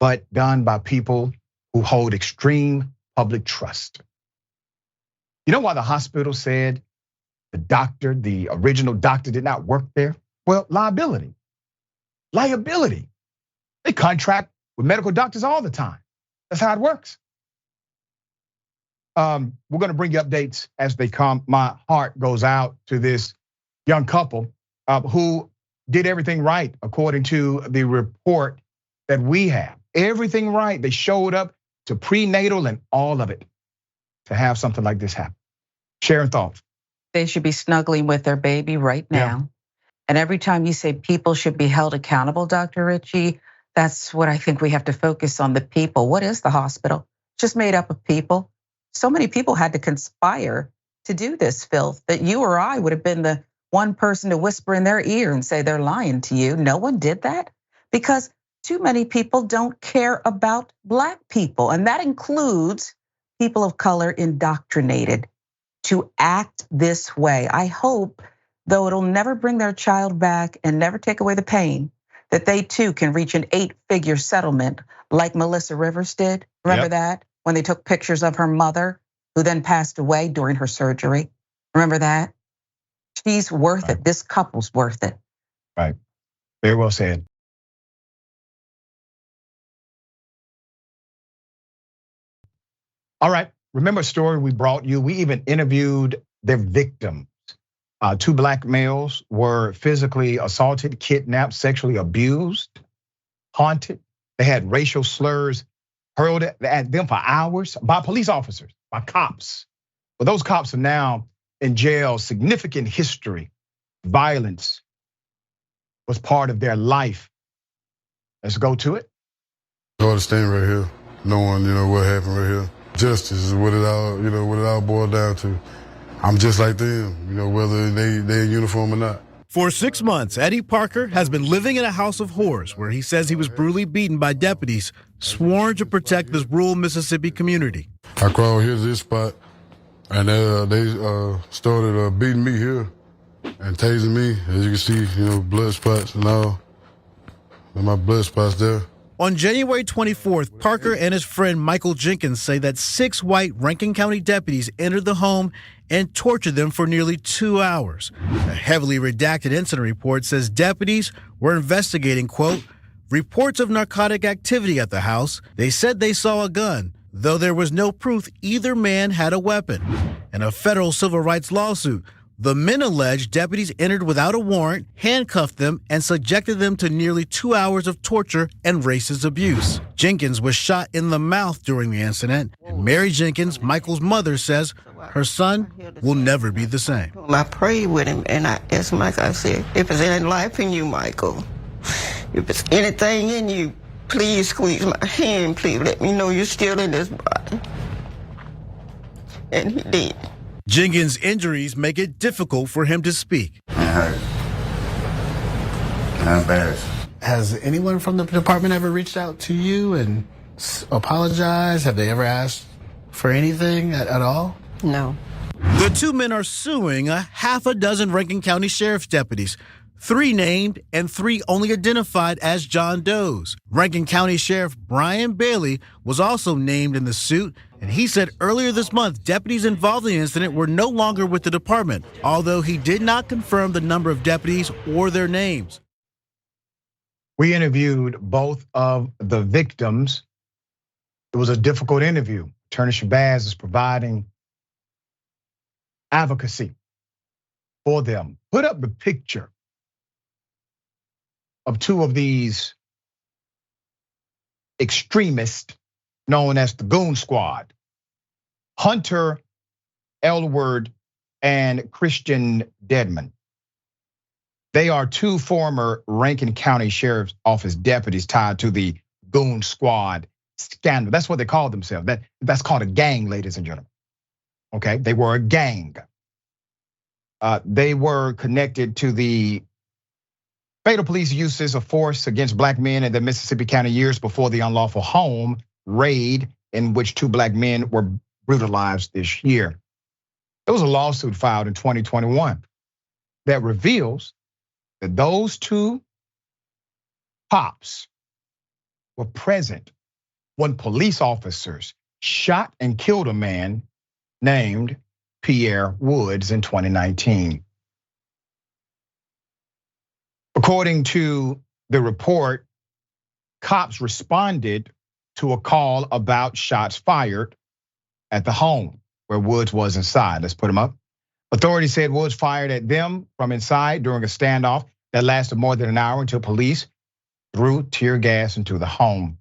Speaker 1: but done by people who hold extreme public trust. You know why the hospital said the original doctor did not work there? Well, liability. Liability. They contract with medical doctors all the time. That's how it works. We're gonna bring you updates as they come. My heart goes out to this young couple who did everything right according to the report that we have. Everything right. They showed up to prenatal and all of it to have something like this happen. Sharon, thoughts?
Speaker 4: They should be snuggling with their baby right now. Yeah. And every time you say people should be held accountable, Dr. Richey, that's what I think we have to focus on, the people. What is the hospital? Just made up of people. So many people had to conspire to do this filth that you or I would have been the one person to whisper in their ear and say they're lying to you. No one did that because too many people don't care about Black people. And that includes people of color indoctrinated to act this way. I hope, though it'll never bring their child back and never take away the pain, that they too can reach an 8-figure settlement like Melissa Rivers did. Remember that? When they took pictures of her mother, who then passed away during her surgery. Remember that? She's worth it. This couple's worth it.
Speaker 1: Right. Very well said. All right. Remember a story we brought you? We even interviewed their victims. 2 black males were physically assaulted, kidnapped, sexually abused, haunted. They had racial slurs hurled at them for hours by police officers, by cops. But those cops are now in jail. Significant history, violence was part of their life. Let's go to it.
Speaker 10: Hard to stand right here, knowing what happened right here. Justice is what it all boiled down to. I'm just like them, whether they in uniform or not.
Speaker 11: For 6 months, Eddie Parker has been living in a house of horrors where he says he was brutally beaten by deputies sworn to protect this rural Mississippi community.
Speaker 10: I crawled here to this spot, and they started beating me here and tasing me. As you can see, blood spots and all. And my blood spots there.
Speaker 11: On January 24th, Parker and his friend Michael Jenkins say that 6 white Rankin County deputies entered the home and tortured them for nearly 2 hours. A heavily redacted incident report says deputies were investigating, quote, reports of narcotic activity at the house. They said they saw a gun, though there was no proof either man had a weapon. In a federal civil rights lawsuit, the men alleged deputies entered without a warrant, handcuffed them, and subjected them to nearly 2 hours of torture and racist abuse. Jenkins was shot in the mouth during the incident, and Mary Jenkins, Michael's mother, says her son will never be the same.
Speaker 12: I prayed with him, and I asked Michael, I said, if there's any life in you, Michael, if there's anything in you, please squeeze my hand, please let me know you're still in this body. And he did.
Speaker 11: Jenkins' injuries make it difficult for him to speak.
Speaker 13: It hurt. I'm embarrassed.
Speaker 14: Has anyone from the department ever reached out to you and apologized? Have they ever asked for anything at all?
Speaker 12: No.
Speaker 11: The 2 men are suing a half a dozen Rankin County Sheriff's deputies, 3 named and 3 only identified as John Does. Rankin County Sheriff Brian Bailey was also named in the suit, and he said earlier this month deputies involved in the incident were no longer with the department, although he did not confirm the number of deputies or their names.
Speaker 1: We interviewed both of the victims. It was a difficult interview. Attorney Shabazz is providing advocacy for them. Put up the picture of 2 of these extremists known as the Goon Squad, Hunter Elward and Christian Dedman. They are 2 former Rankin County Sheriff's Office deputies tied to the Goon Squad scandal. That's what they call themselves. That's called a gang, ladies and gentlemen. Okay, they were a gang. They were connected to the fatal police uses of force against black men in the Mississippi County years before the unlawful home raid in which 2 black men were brutalized this year. There was a lawsuit filed in 2021 that reveals that those 2 cops were present when police officers shot and killed a man named Pierre Woods in 2019. According to the report, cops responded to a call about shots fired at the home where Woods was inside. Let's put him up. Authorities said Woods fired at them from inside during a standoff that lasted more than an hour until police threw tear gas into the home.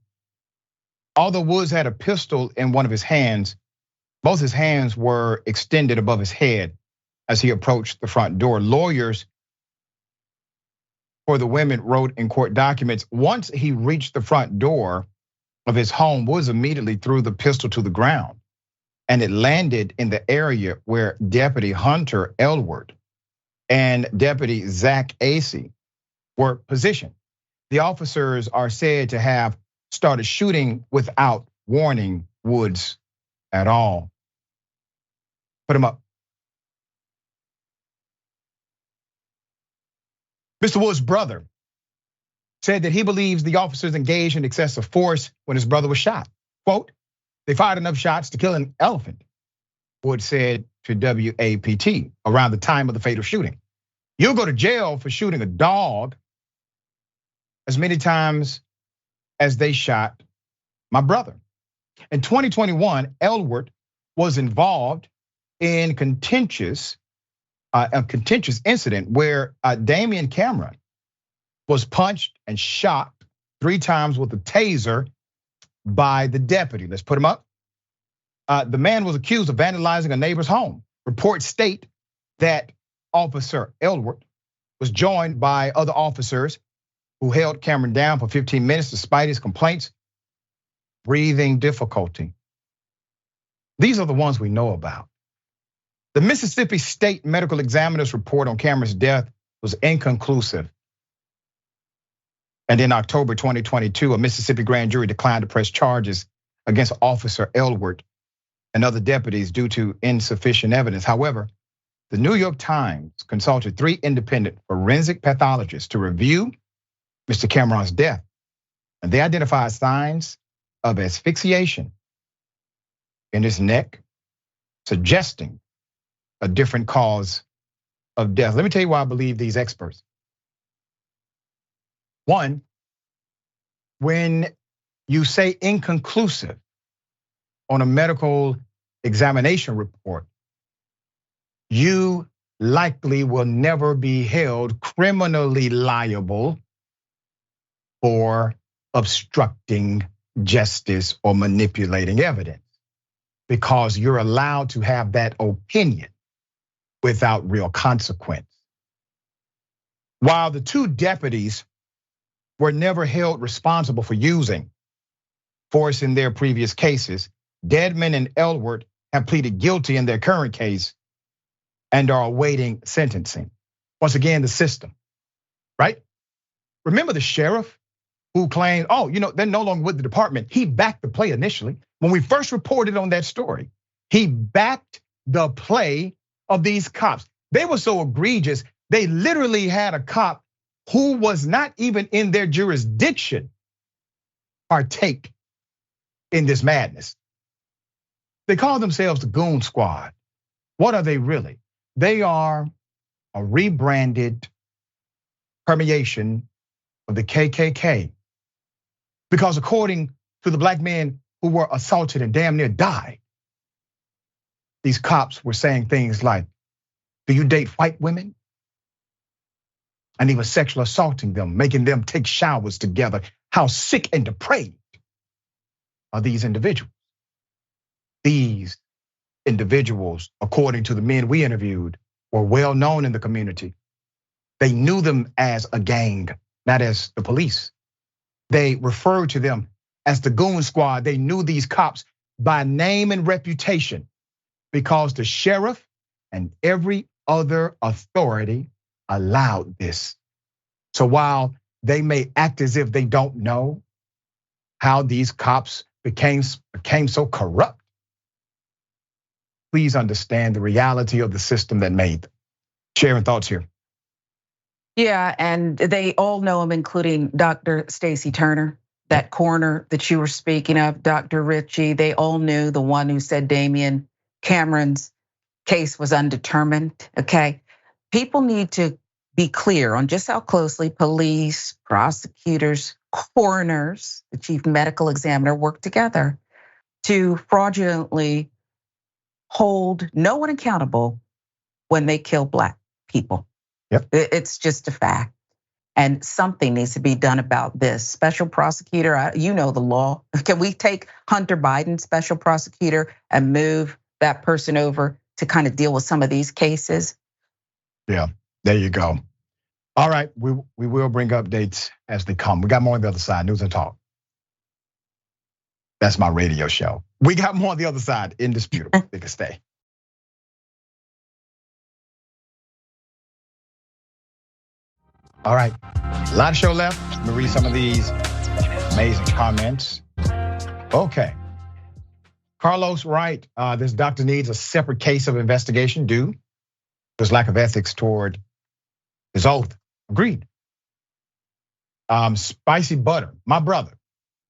Speaker 1: Although Woods had a pistol in one of his hands, both his hands were extended above his head as he approached the front door. Lawyers for the women wrote in court documents, once he reached the front door of his home, Woods immediately threw the pistol to the ground, and it landed in the area where Deputy Hunter Elward and Deputy Zach Acey were positioned. The officers are said to have started shooting without warning Woods at all. Put him up. Mr. Woods' brother said that he believes the officers engaged in excessive force when his brother was shot. Quote, they fired enough shots to kill an elephant, Woods said to WAPT around the time of the fatal shooting. You'll go to jail for shooting a dog as many times as they shot my brother. In 2021, Elwood was involved in a contentious incident where Damian Cameron was punched and shot 3 times with a taser by the deputy. Let's put him up. The man was accused of vandalizing a neighbor's home. Reports state that Officer Elwood was joined by other officers who held Cameron down for 15 minutes despite his complaints, breathing difficulty. These are the ones we know about. The Mississippi State Medical Examiner's report on Cameron's death was inconclusive. And in October 2022, a Mississippi grand jury declined to press charges against Officer Elwood and other deputies due to insufficient evidence. However, the New York Times consulted 3 independent forensic pathologists to review Mr. Cameron's death, and they identified signs of asphyxiation in his neck, suggesting a different cause of death. Let me tell you why I believe these experts. One, when you say inconclusive on a medical examination report, you likely will never be held criminally liable for obstructing justice or manipulating evidence, because you're allowed to have that opinion without real consequence. While the 2 deputies were never held responsible for using force in their previous cases, Dedman and Elwood have pleaded guilty in their current case and are awaiting sentencing. Once again, the system, right? Remember the sheriff who claimed, they're no longer with the department. He backed the play initially. When we first reported on that story, he backed the play of these cops. They were so egregious, they literally had a cop who was not even in their jurisdiction partake in this madness. They call themselves the Goon Squad. What are they really? They are a rebranded permeation of the KKK. Because according to the black men who were assaulted and damn near died, these cops were saying things like, "Do you date white women?" And he was sexually assaulting them, making them take showers together. How sick and depraved are these individuals? These individuals, according to the men we interviewed, were well known in the community. They knew them as a gang, not as the police. They referred to them as the Goon Squad. They knew these cops by name and reputation because the sheriff and every other authority allowed this. So while they may act as if they don't know how these cops became so corrupt, please understand the reality of the system that made them. Sharon, thoughts here?
Speaker 4: Yeah, and they all know him, including Dr. Stacey Turner, that coroner that you were speaking of, Dr. Richey. They all knew, the one who said Damian Cameron's case was undetermined, okay? People need to be clear on just how closely police, prosecutors, coroners, the chief medical examiner work together to fraudulently hold no one accountable when they kill Black people.
Speaker 1: Yep.
Speaker 4: It's just a fact. And something needs to be done about this. Special prosecutor, you know the law. Can we take Hunter Biden, special prosecutor, and move that person over to kind of deal with some of these cases?
Speaker 1: Yeah, there you go. All right, we will bring updates as they come. We got more on the other side, News and Talk. That's my radio show. We got more on the other side, indisputable. They can stay. All right, a lot of show left. Let me read some of these amazing comments. Okay. Carlos Wright, this doctor needs a separate case of investigation due to his lack of ethics toward his oath. Agreed. Spicy Butter, my brother.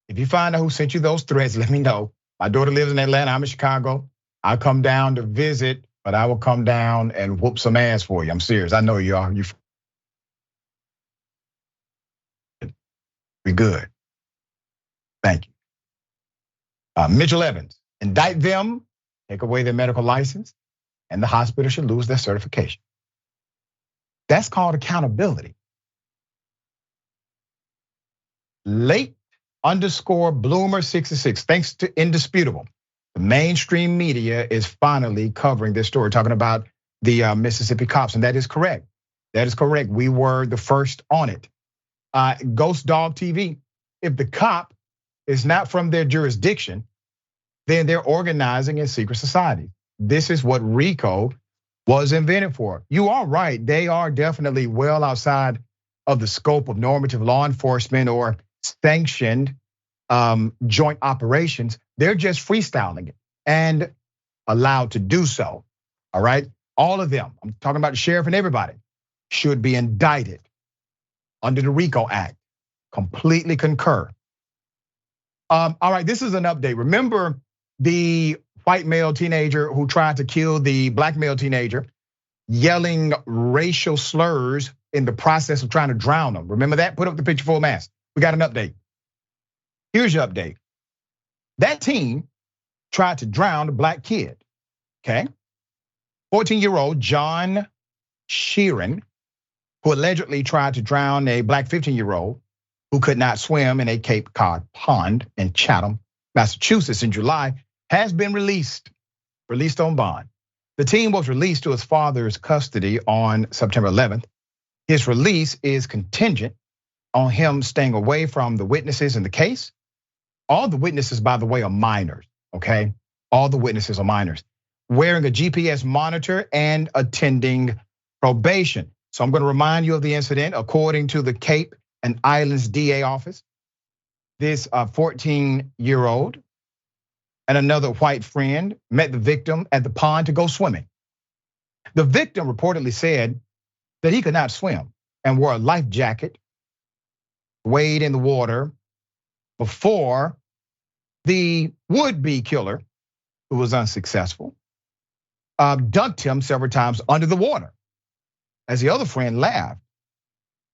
Speaker 1: If you find out who sent you those threats, let me know. My daughter lives in Atlanta, I'm in Chicago. I'll come down to visit, but I will come down and whoop some ass for you. I'm serious, I know you are. We good. Thank you. Mitchell Evans, indict them, take away their medical license, and the hospital should lose their certification. That's called accountability. Late_Bloomer66, thanks to Indisputable. The mainstream media is finally covering this story, talking about the Mississippi cops, and that is correct. That is correct. We were the first on it. Ghost Dog TV, if the cop is not from their jurisdiction, then they're organizing in secret societies. This is what RICO was invented for. You are right, they are definitely well outside of the scope of normative law enforcement or sanctioned joint operations. They're just freestyling it and allowed to do so, all right? All of them, I'm talking about the sheriff and everybody, should be indicted under the RICO Act. Completely concur. All right, this is an update. Remember the white male teenager who tried to kill the black male teenager, yelling racial slurs in the process of trying to drown them? Remember that? Put up the picture full mass. We got an update. Here's your update. That teen tried to drown a black kid, okay? 14-year-old John Sharon, who allegedly tried to drown a black 15-year-old who could not swim in a Cape Cod pond in Chatham, Massachusetts in July, has been released on bond. The teen was released to his father's custody on September 11th. His release is contingent on him staying away from the witnesses in the case. All the witnesses, by the way, are minors, okay? All the witnesses are minors. Wearing a GPS monitor and attending probation. So I'm gonna remind you of the incident. According to the Cape and Islands DA office, this 14-year-old and another white friend met the victim at the pond to go swimming. The victim reportedly said that he could not swim and wore a life jacket, wade in the water before the would-be killer, who was unsuccessful, dunked him several times under the water, as the other friend laughed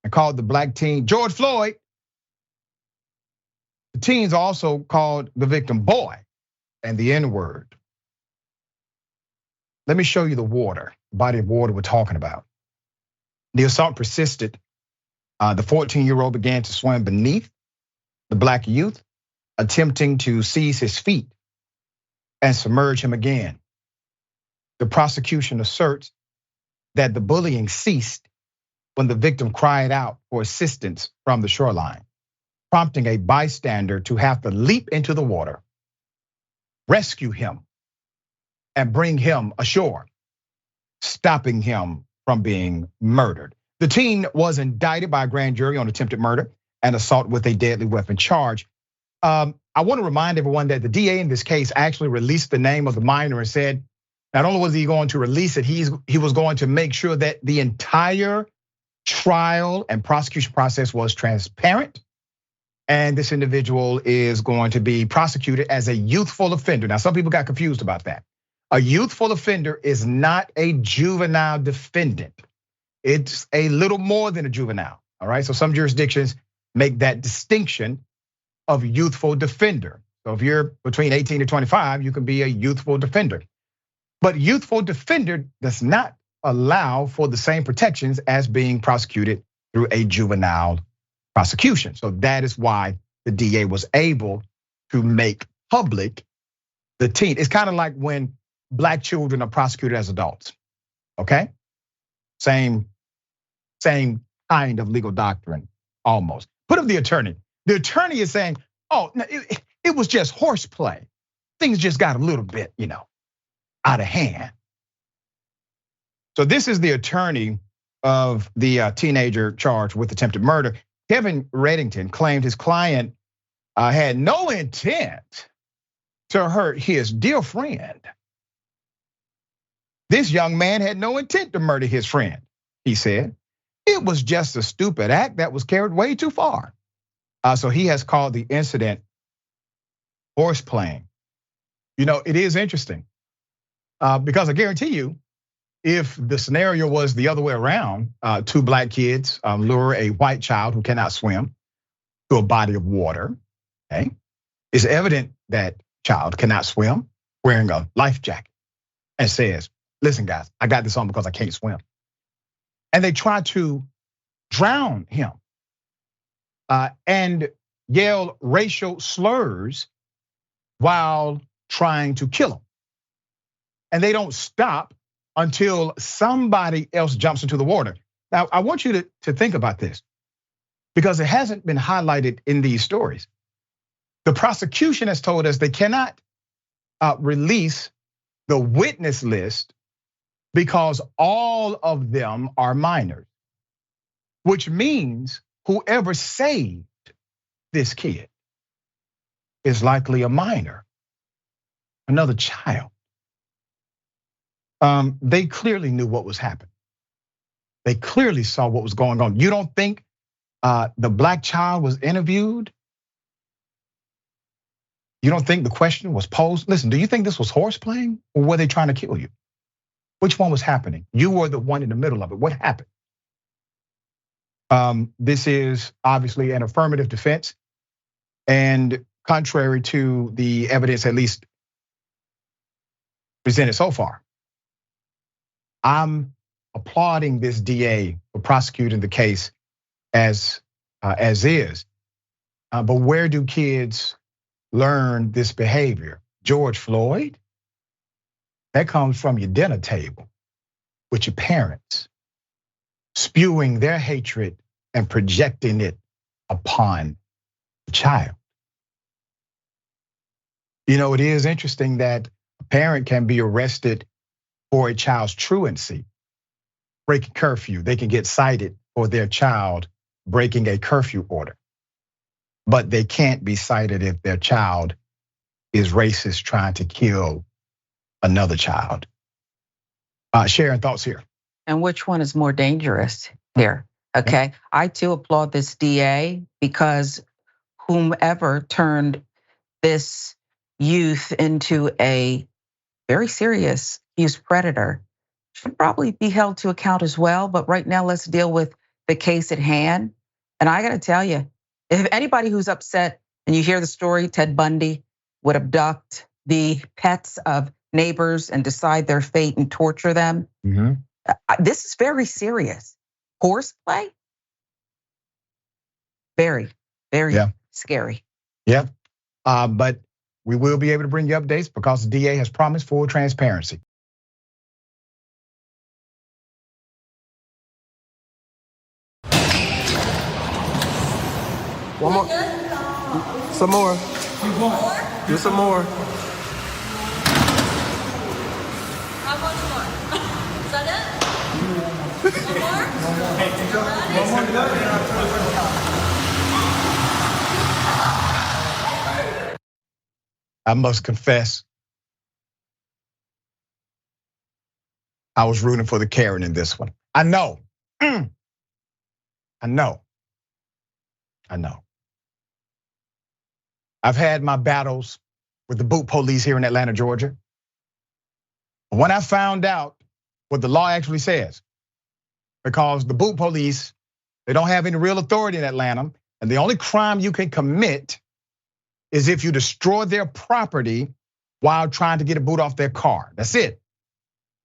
Speaker 1: and called the black teen George Floyd. The teens also called the victim boy and the N-word. Let me show you the water, the body of water we're talking about. The assault persisted. The 14-year-old began to swim beneath the black youth, attempting to seize his feet and submerge him again. The prosecution asserts that the bullying ceased when the victim cried out for assistance from the shoreline, prompting a bystander to have to leap into the water, rescue him, and bring him ashore, stopping him from being murdered. The teen was indicted by a grand jury on attempted murder and assault with a deadly weapon charge. I want to remind everyone that the DA in this case actually released the name of the minor and said, not only was he going to release it, he was going to make sure that the entire trial and prosecution process was transparent. And this individual is going to be prosecuted as a youthful offender. Now, some people got confused about that. A youthful offender is not a juvenile defendant. It's a little more than a juvenile, all right? So some jurisdictions make that distinction of youthful defender. So if you're between 18 to 25, you can be a youthful defender. But youthful defender does not allow for the same protections as being prosecuted through a juvenile prosecution. So that is why the DA was able to make public the teen. It's kind of like when black children are prosecuted as adults, okay? Same kind of legal doctrine, almost. Put up the attorney. The attorney is saying, oh, it was just horseplay. Things just got a little bit, out of hand. So this is the attorney of the teenager charged with attempted murder. Kevin Reddington claimed his client had no intent to hurt his dear friend. This young man had no intent to murder his friend, he said. It was just a stupid act that was carried way too far. So he has called the incident horseplaying. It is interesting because I guarantee you, if the scenario was the other way around, two black kids lure a white child who cannot swim to a body of water, okay? It's evident that child cannot swim, wearing a life jacket, and says, listen guys, I got this on because I can't swim. And they try to drown him and yell racial slurs while trying to kill him. And they don't stop until somebody else jumps into the water. Now, I want you to think about this because it hasn't been highlighted in these stories. The prosecution has told us they cannot release the witness list because all of them are minors, which means whoever saved this kid is likely a minor, another child. They clearly knew what was happening. They clearly saw what was going on. You don't think the black child was interviewed? You don't think the question was posed? Listen, do you think this was horse playing or were they trying to kill you? Which one was happening? You were the one in the middle of it. What happened? This is obviously an affirmative defense, and contrary to the evidence at least presented so far, I'm applauding this DA for prosecuting the case as is. But where do kids learn this behavior? George Floyd? That comes from your dinner table with your parents, spewing their hatred and projecting it upon the child. You know, it is interesting that a parent can be arrested for a child's truancy, breaking curfew. They can get cited for their child breaking a curfew order, but they can't be cited if their child is racist trying to kill another child. Sharon, thoughts here?
Speaker 4: And which one is more dangerous here? Okay, I too applaud this DA because whomever turned this youth into a very serious accused predator should probably be held to account as well. But right now, let's deal with the case at hand. And I gotta tell you, if anybody who's upset and you hear the story, Ted Bundy would abduct the pets of neighbors and decide their fate and torture them. This is very serious. Horseplay? Very, very scary.
Speaker 1: Yeah, but we will be able to bring you updates because the DA has promised full transparency.
Speaker 13: One more. Some more. Do some more.
Speaker 15: How much more? Is that it? One more?
Speaker 1: I must confess, I was rooting for the Karen in this one. I know. I know. I've had my battles with the boot police here in Atlanta, Georgia. When I found out what the law actually says, because the boot police, they don't have any real authority in Atlanta, and the only crime you can commit is if you destroy their property while trying to get a boot off their car. That's it.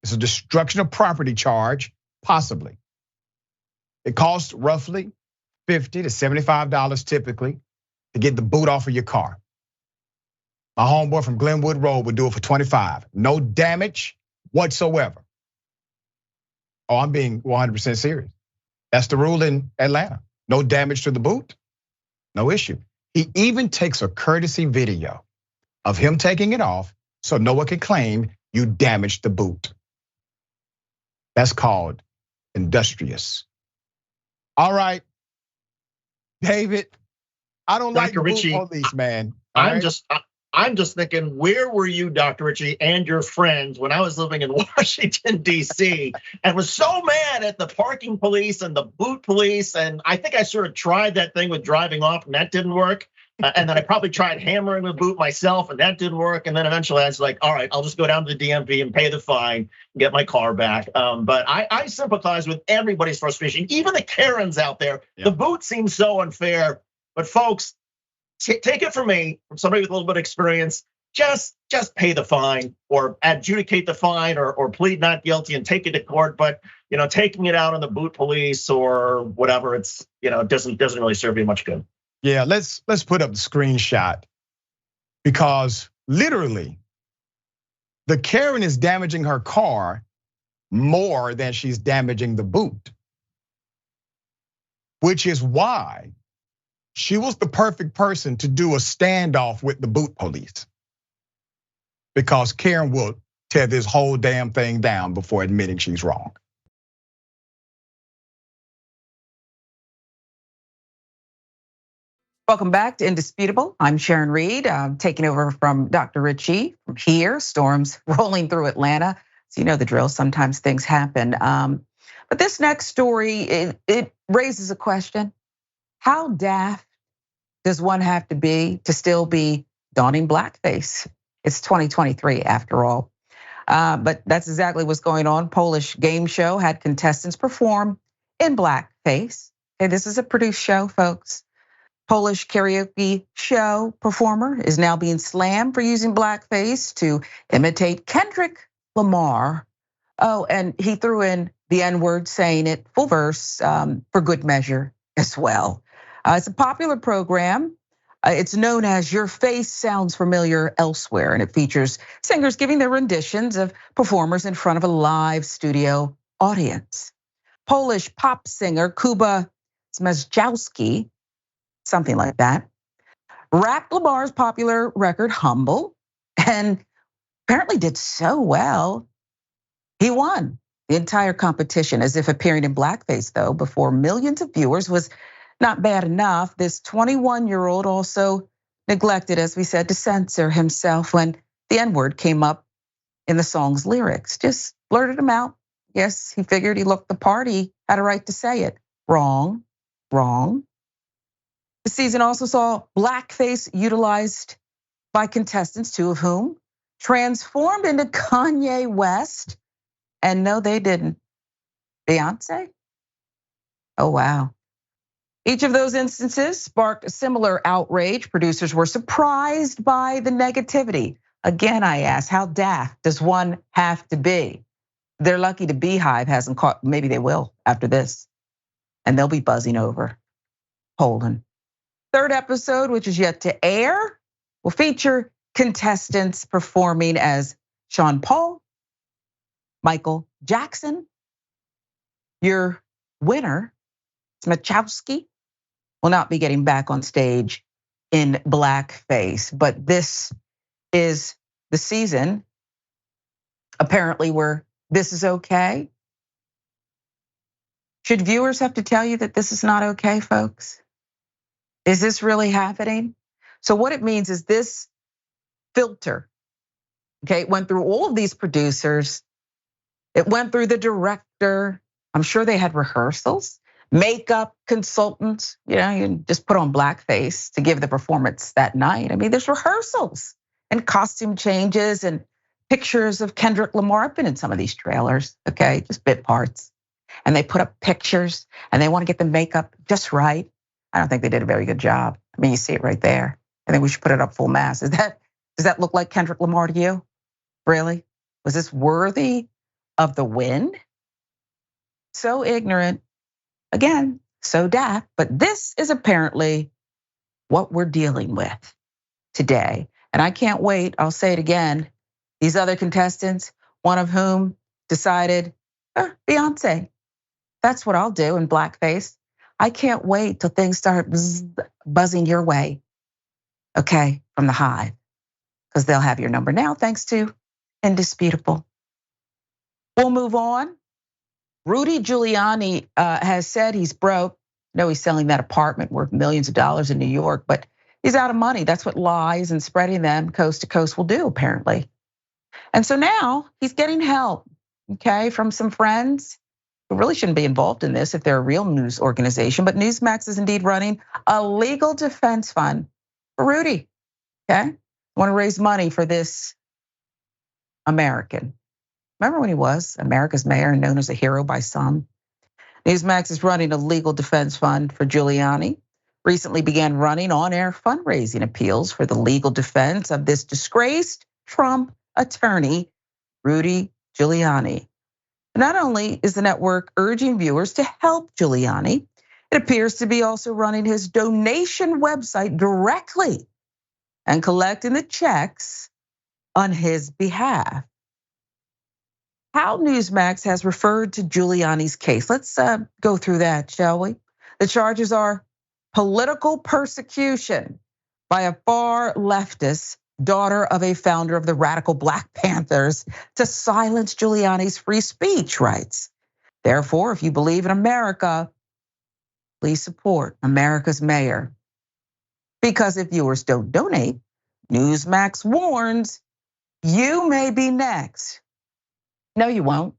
Speaker 1: It's a destruction of property charge, possibly. It costs roughly $50 to $75 typically to get the boot off of your car. My homeboy from Glenwood Road would do it for $25. No damage whatsoever. Oh, I'm being 100% serious. That's the rule in Atlanta. No damage to the boot, no issue. He even takes a courtesy video of him taking it off so no one can claim you damaged the boot. That's called industrious. All right, David, I don't like the boot police, man.
Speaker 16: I'm just thinking, where were you, Dr. Richey, and your friends when I was living in Washington, D.C. and was so mad at the parking police and the boot police. And I think I sort of tried that thing with driving off and that didn't work. And then I probably tried hammering the boot myself and that didn't work. And then eventually I was like, all right, I'll just go down to the DMV and pay the fine and get my car back. But I sympathize with everybody's frustration, even the Karens out there. The boot seems so unfair. But folks, take it from me, from somebody with a little bit of experience, just pay the fine or adjudicate the fine or plead not guilty and take it to court. But taking it out on the boot police or whatever, it's doesn't really serve you much good.
Speaker 1: Yeah, let's put up the screenshot, because literally the Karen is damaging her car more than she's damaging the boot, which is why she was the perfect person to do a standoff with the boot police, because Karen will tear this whole damn thing down before admitting she's wrong.
Speaker 4: Welcome back to Indisputable. I'm Sharon Reed. I'm taking over from Dr. Richey from here. Storms rolling through Atlanta. So you know the drill, sometimes things happen. But this next story, it raises a question. How daft does one have to be to still be donning blackface? It's 2023 after all. But that's exactly what's going on. Polish game show had contestants perform in blackface. Okay, this is a produced show, folks. Polish karaoke show performer is now being slammed for using blackface to imitate Kendrick Lamar. Oh, and he threw in the N-word, saying it full verse for good measure as well. It's a popular program. It's known as Your Face Sounds Familiar Elsewhere, and it features singers giving their renditions of performers in front of a live studio audience. Polish pop singer Kuba Smajowski, something like that, rapped Lamar's popular record Humble, and apparently did so well, he won the entire competition. As if appearing in blackface, though, before millions of viewers was not bad enough, this 21-year-old also neglected, as we said, to censor himself when the N-word came up in the song's lyrics. Just blurted him out. Yes, he figured he looked the part, he had a right to say it. Wrong, wrong. The season also saw blackface utilized by contestants, two of whom transformed into Kanye West. And no, they didn't. Beyonce? Oh, wow. Each of those instances sparked a similar outrage. Producers were surprised by the negativity. Again, I ask, how daft does one have to be? They're lucky the Beehive hasn't caught, maybe they will after this. And they'll be buzzing over Poland. Third episode, which is yet to air, will feature contestants performing as Sean Paul, Michael Jackson. Your winner, Smachowski, will not be getting back on stage in blackface. But this is the season, apparently, where this is okay. Should viewers have to tell you that this is not okay, folks? Is this really happening? So what it means is this filter, okay, it went through all of these producers. It went through the director. I'm sure they had rehearsals, makeup consultants, you just put on blackface to give the performance that night. I mean, there's rehearsals and costume changes and pictures of Kendrick Lamar. I've been in some of these trailers, okay, just bit parts. And they put up pictures and they want to get the makeup just right. I don't think they did a very good job. I mean, you see it right there. I think we should put it up full mass. Does that look like Kendrick Lamar to you? Really? Was this worthy of the win? So ignorant. Again, so daft. But this is apparently what we're dealing with today. And I can't wait, I'll say it again. These other contestants, one of whom decided, Beyonce, that's what I'll do in blackface. I can't wait till things start buzzing your way, okay, from the Hive, because they'll have your number now thanks to Indisputable. We'll move on. Rudy Giuliani has said he's broke. No, he's selling that apartment worth millions of dollars in New York, but he's out of money. That's what lies and spreading them coast to coast will do, apparently. And so now he's getting help, okay, from some friends who really shouldn't be involved in this if they're a real news organization. But Newsmax is indeed running a legal defense fund for Rudy, okay? Want to raise money for this American. Remember when he was America's mayor and known as a hero by some? Newsmax is running a legal defense fund for Giuliani. recently began running on-air fundraising appeals for the legal defense of this disgraced Trump attorney, Rudy Giuliani. Not only is the network urging viewers to help Giuliani, it appears to be also running his donation website directly and collecting the checks on his behalf. How Newsmax has referred to Giuliani's case. Let's go through that, shall we? The charges are political persecution by a far leftist daughter of a founder of the radical Black Panthers to silence Giuliani's free speech rights. Therefore, if you believe in America, please support America's mayor. Because if viewers don't donate, Newsmax warns you may be next. No, you won't,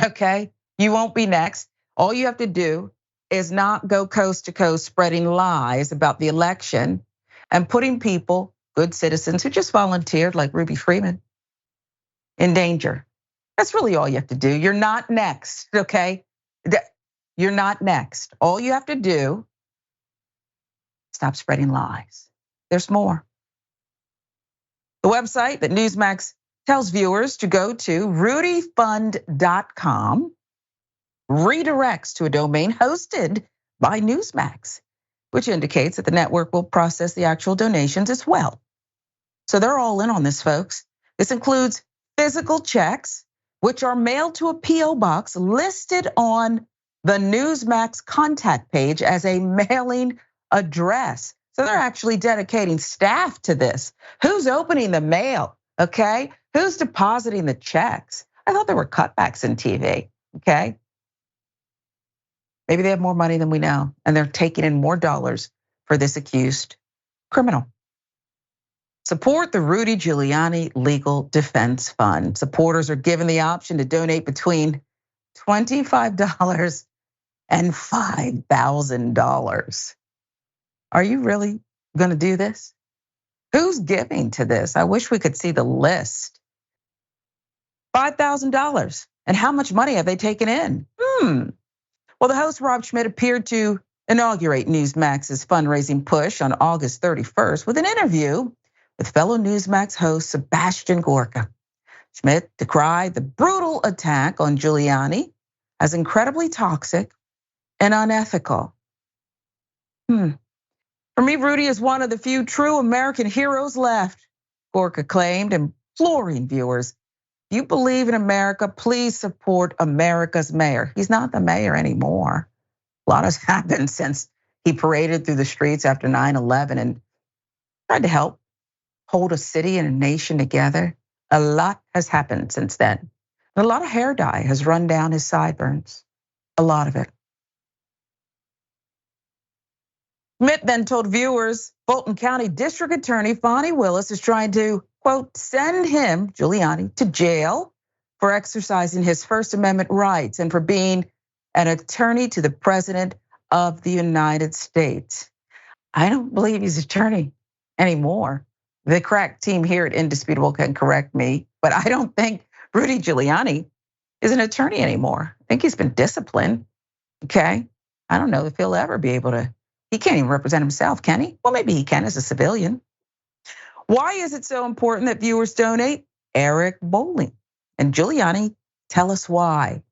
Speaker 4: okay? You won't be next. All you have to do is not go coast to coast spreading lies about the election and putting people, good citizens who just volunteered like Ruby Freeman, in danger. That's really all you have to do. You're not next, okay? You're not next. All you have to do, stop spreading lies. There's more. The website that Newsmax tells viewers to go to, rudyfund.com, redirects to a domain hosted by Newsmax, which indicates that the network will process the actual donations as well. So they're all in on this, folks. This includes physical checks, which are mailed to a P.O. box listed on the Newsmax contact page as a mailing address. So they're actually dedicating staff to this. Who's opening the mail, okay? Who's depositing the checks? I thought there were cutbacks in TV, okay? Maybe they have more money than we know, and they're taking in more dollars for this accused criminal. Support the Rudy Giuliani Legal Defense Fund. Supporters are given the option to donate between $25 and $5,000. Are you really gonna do this? Who's giving to this? I wish we could see the list. $5,000. And how much money have they taken in? Well, the host Rob Schmidt appeared to inaugurate Newsmax's fundraising push on August 31st with an interview with fellow Newsmax host Sebastian Gorka. Schmidt decried the brutal attack on Giuliani as incredibly toxic and unethical. For me, Rudy is one of the few true American heroes left, Gorka claimed, imploring viewers, if you believe in America, please support America's mayor. He's not the mayor anymore. A lot has happened since he paraded through the streets after 9/11 and tried to help hold a city and a nation together. A lot has happened since then. And a lot of hair dye has run down his sideburns, a lot of it. Schmidt then told viewers Fulton County District Attorney Fonnie Willis is trying to, quote, send him, Giuliani, to jail for exercising his First Amendment rights and for being an attorney to the President of the United States. I don't believe he's attorney anymore. The crack team here at Indisputable can correct me, but I don't think Rudy Giuliani is an attorney anymore. I think he's been disciplined, okay? I don't know if he'll ever be able to. He can't even represent himself, can he? Well, maybe he can as a civilian. Why is it so important that viewers donate? Eric Bowling and Giuliani tell us why.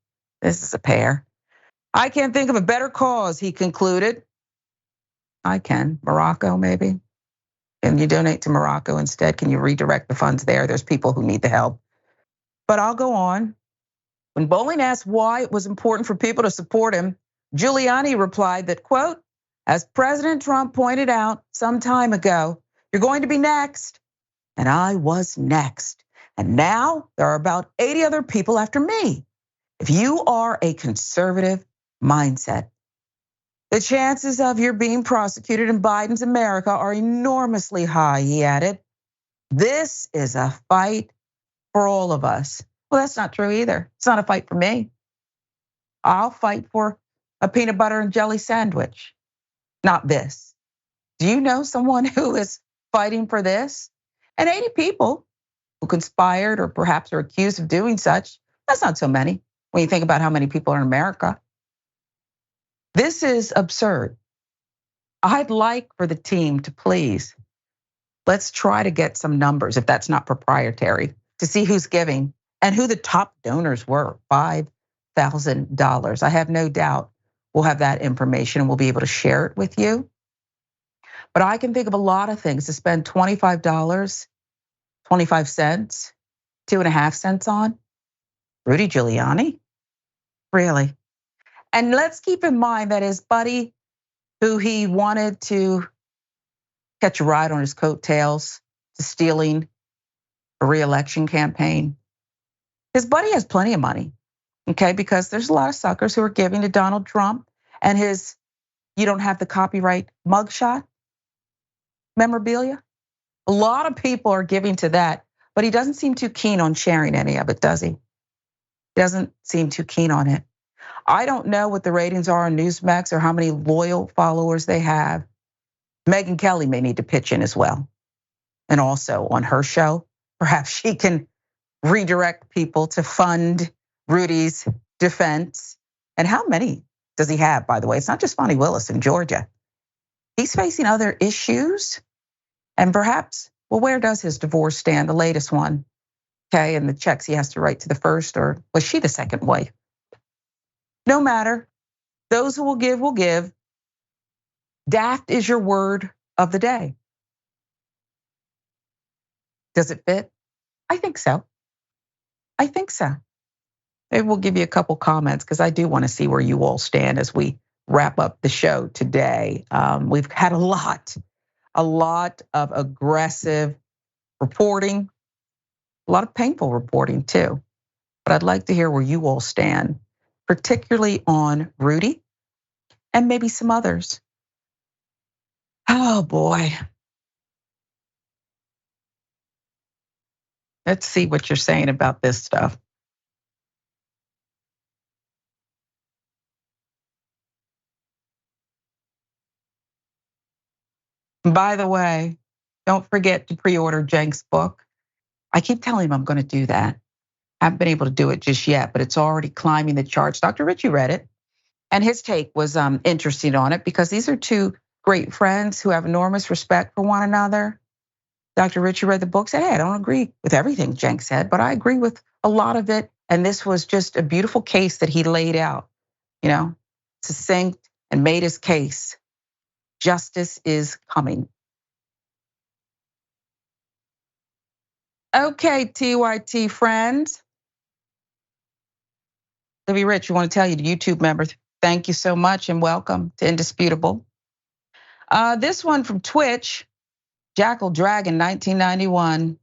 Speaker 4: This is a pair. I can't think of a better cause, he concluded. I can, Morocco maybe. Can you donate to Morocco instead? Can you redirect the funds there? There's people who need the help. But I'll go on. When Bowling asked why it was important for people to support him, Giuliani replied that, quote, as President Trump pointed out some time ago, you're going to be next. And I was next. And now there are about 80 other people after me. If you are a conservative mindset, the chances of your being prosecuted in Biden's America are enormously high, he added. This is a fight for all of us. Well, that's not true either. It's not a fight for me. I'll fight for a peanut butter and jelly sandwich, not this. Do you know someone who is fighting for this? And 80 people who conspired or perhaps are accused of doing such, that's not so many when you think about how many people are in America. This is absurd. I'd like for the team to please, let's try to get some numbers, if that's not proprietary, to see who's giving and who the top donors were, $5,000. I have no doubt we'll have that information and we'll be able to share it with you. But I can think of a lot of things to spend $25, 25 cents, 2.5 cents on. Rudy Giuliani? Really? And let's keep in mind that his buddy, who he wanted to catch a ride on his coattails to stealing a re-election campaign, his buddy has plenty of money, okay? Because there's a lot of suckers who are giving to Donald Trump and his "you don't have the copyright" mugshot memorabilia. A lot of people are giving to that, but he doesn't seem too keen on sharing any of it, does he? He doesn't seem too keen on it. I don't know what the ratings are on Newsmax or how many loyal followers they have. Megyn Kelly may need to pitch in as well. And also on her show, perhaps she can redirect people to fund Rudy's defense. And how many does he have, by the way? It's not just Fonnie Willis in Georgia. He's facing other issues. And perhaps, well, where does his divorce stand, the latest one? Okay, and the checks he has to write to the first, or was she the second wife? No matter, those who will give will give. Daft is your word of the day. Does it fit? I think so. I think so. Maybe we'll give you a couple comments because I do want to see where you all stand as we wrap up the show today. We've had a lot of aggressive reporting, a lot of painful reporting too. But I'd like to hear where you all stand, particularly on Rudy and maybe some others. Oh boy. Let's see what you're saying about this stuff. By the way, don't forget to pre-order Cenk's book. I keep telling him I'm going to do that. I haven't been able to do it just yet, but it's already climbing the charts. Dr. Richey read it, and his take was interesting on it because these are two great friends who have enormous respect for one another. Dr. Richey read the book, said, hey, I don't agree with everything Cenk said, but I agree with a lot of it. And this was just a beautiful case that he laid out, succinct and made his case. Justice is coming. Okay, TYT friends. W. Rich, I want to tell you, the YouTube members, thank you so much and welcome to Indisputable. This one from Twitch, Jackal Dragon 1991.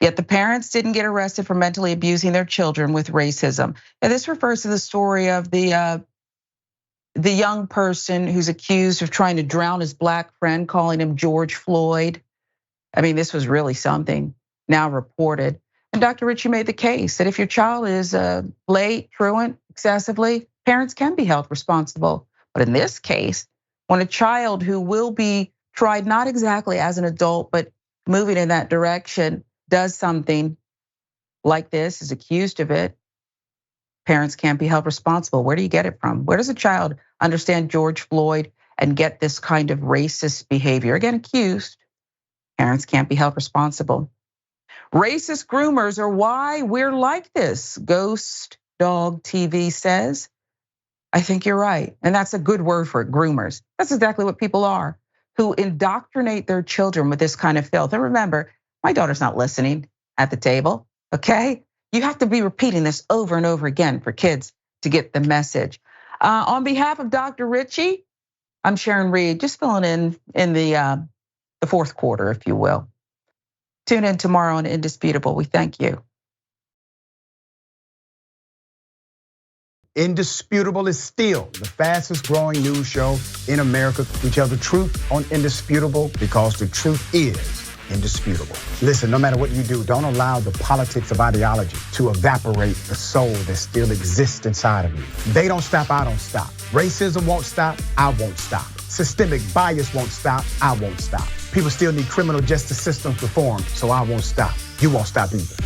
Speaker 4: Yet the parents didn't get arrested for mentally abusing their children with racism. Now, this refers to the story of the young person who's accused of trying to drown his black friend, calling him George Floyd. I mean, this was really something now reported. And Dr. Richey made the case that if your child is late, truant, excessively, parents can be held responsible. But in this case, when a child who will be tried not exactly as an adult, but moving in that direction, does something like this, is accused of it, parents can't be held responsible. Where do you get it from? Where does a child understand George Floyd and get this kind of racist behavior? Again, accused, parents can't be held responsible. Racist groomers are why we're like this, Ghost Dog TV says. I think you're right, and that's a good word for it, groomers. That's exactly what people are, who indoctrinate their children with this kind of filth. And remember, my daughter's not listening at the table, okay? You have to be repeating this over and over again for kids to get the message. On behalf of Dr. Richey, I'm Sharon Reed, just filling in the fourth quarter, if you will. Tune in tomorrow on Indisputable. We thank you.
Speaker 1: Indisputable is still the fastest growing news show in America. We tell the truth on Indisputable because the truth is indisputable. Listen, no matter what you do, don't allow the politics of ideology to evaporate the soul that still exists inside of you. They don't stop, I don't stop. Racism won't stop, I won't stop. Systemic bias won't stop, I won't stop. People still need criminal justice systems reformed, so I won't stop. You won't stop either.